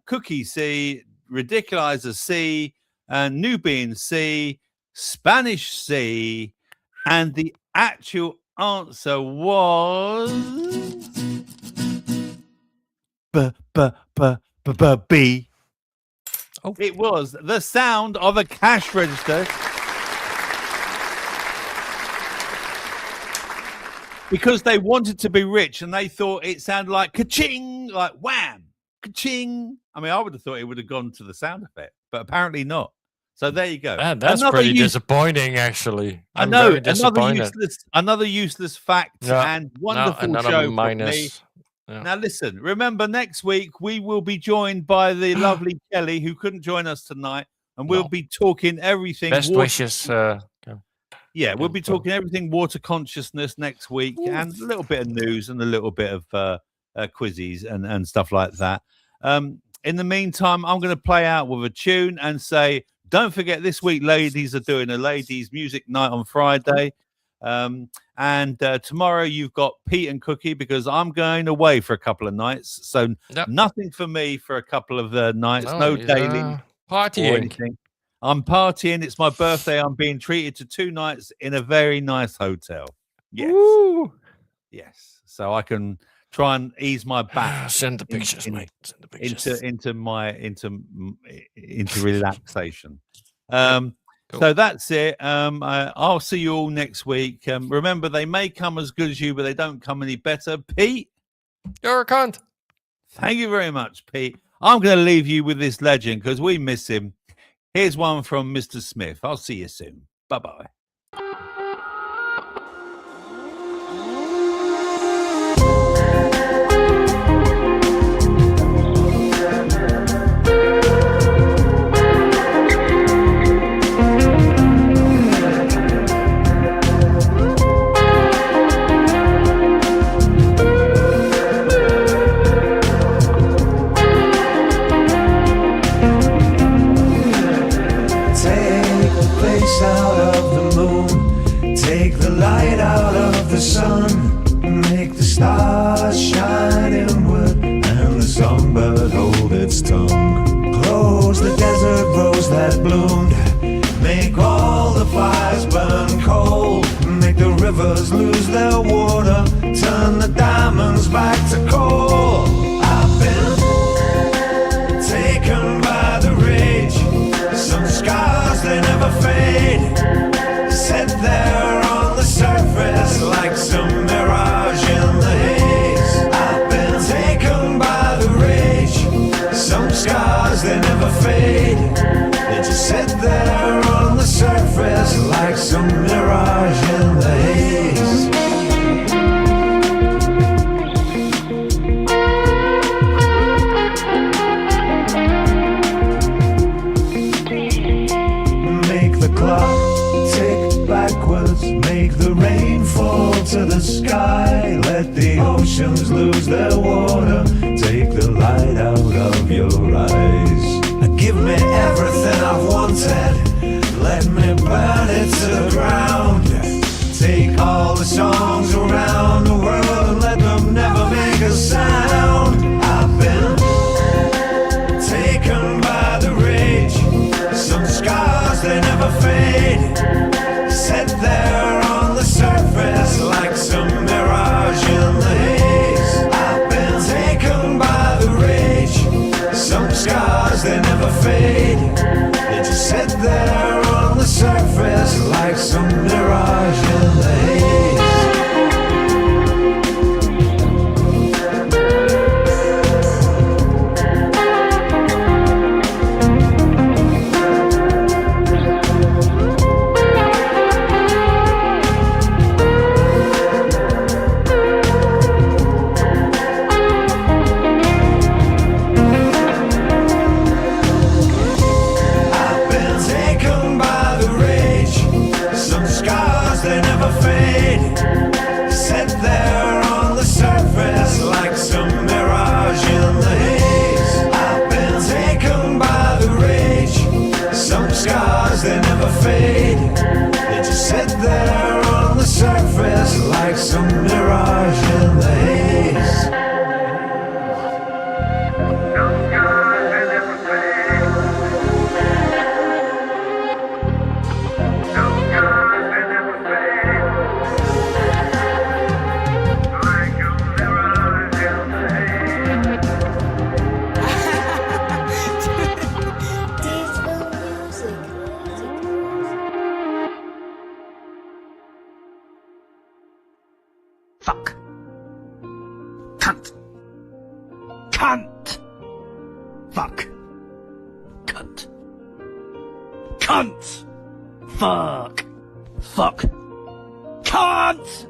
Cookie C. Ridiculizer C. Nubian C. Spanish C. And the actual answer was B. Oh. It was the sound of a cash register. Because they wanted to be rich and they thought it sounded like ka-ching, like wham, ka-ching. I mean, I would have thought it would have gone to the sound effect, but apparently not. So there you go. Man, that's Another pretty use- disappointing, actually. I I'm know, very disappointed. another useless fact Yeah. and wonderful Another show for me. minus. Yeah. Now listen, remember next week we will be joined by the lovely Kelly who couldn't join us tonight, and we'll No. be talking everything. Best water- wishes. Yeah, we'll be info. talking everything water consciousness next week, and a little bit of news and a little bit of quizzes and stuff like that. In the meantime, I'm going to play out with a tune and say, don't forget this week, ladies are doing a ladies' music night on Friday. And tomorrow you've got Pete and Cookie because I'm going away for a couple of nights. So Yep. nothing for me for a couple of nights, no he's, daily or partying. anything. I'm partying. It's my birthday. I'm being treated to 2 nights in a very nice hotel. Yes. Woo. Yes. So I can try and ease my back Send the pictures, mate. Send the pictures. into relaxation. So that's it. I'll see you all next week. Remember, they may come as good as you, but they don't come any better. Pete, You're a cunt. thank you very much, Pete. I'm going to leave you with this legend because we miss him. Here's one from Mr. Smith. I'll see you soon. Bye-bye. Take the place out of the moon, take the light out of the sun, make the stars shine inward and the songbird hold its tongue. Close the desert rose that bloomed, make all the fires burn cold, make the rivers lose their water, turn the diamonds back to coal. I've been taken by the rage, some scars they never fade, set there on the surface like some mirage in the haze. I've been taken by the rage, some scars they never fade, they just sit there on the surface like some mirage in the haze. sky, let the oceans lose their water. Take the light out of your eyes. Give me everything I've wanted, let me burn it to the ground. Take all the songs around the world and let them never make a sound. I've been taken by the rage, some scars they never fade, set there on the surface like some mirage in the haze. I've been taken by the rage, some scars they never fade, they just sit there on the surface like some mirage in the haze. Scars, they never fade, they just sit there on the surface like some mirage in the haze. Fuck. Cunt. Cunt. Fuck. Cunt. Cunt. Fuck. Fuck. Cunt.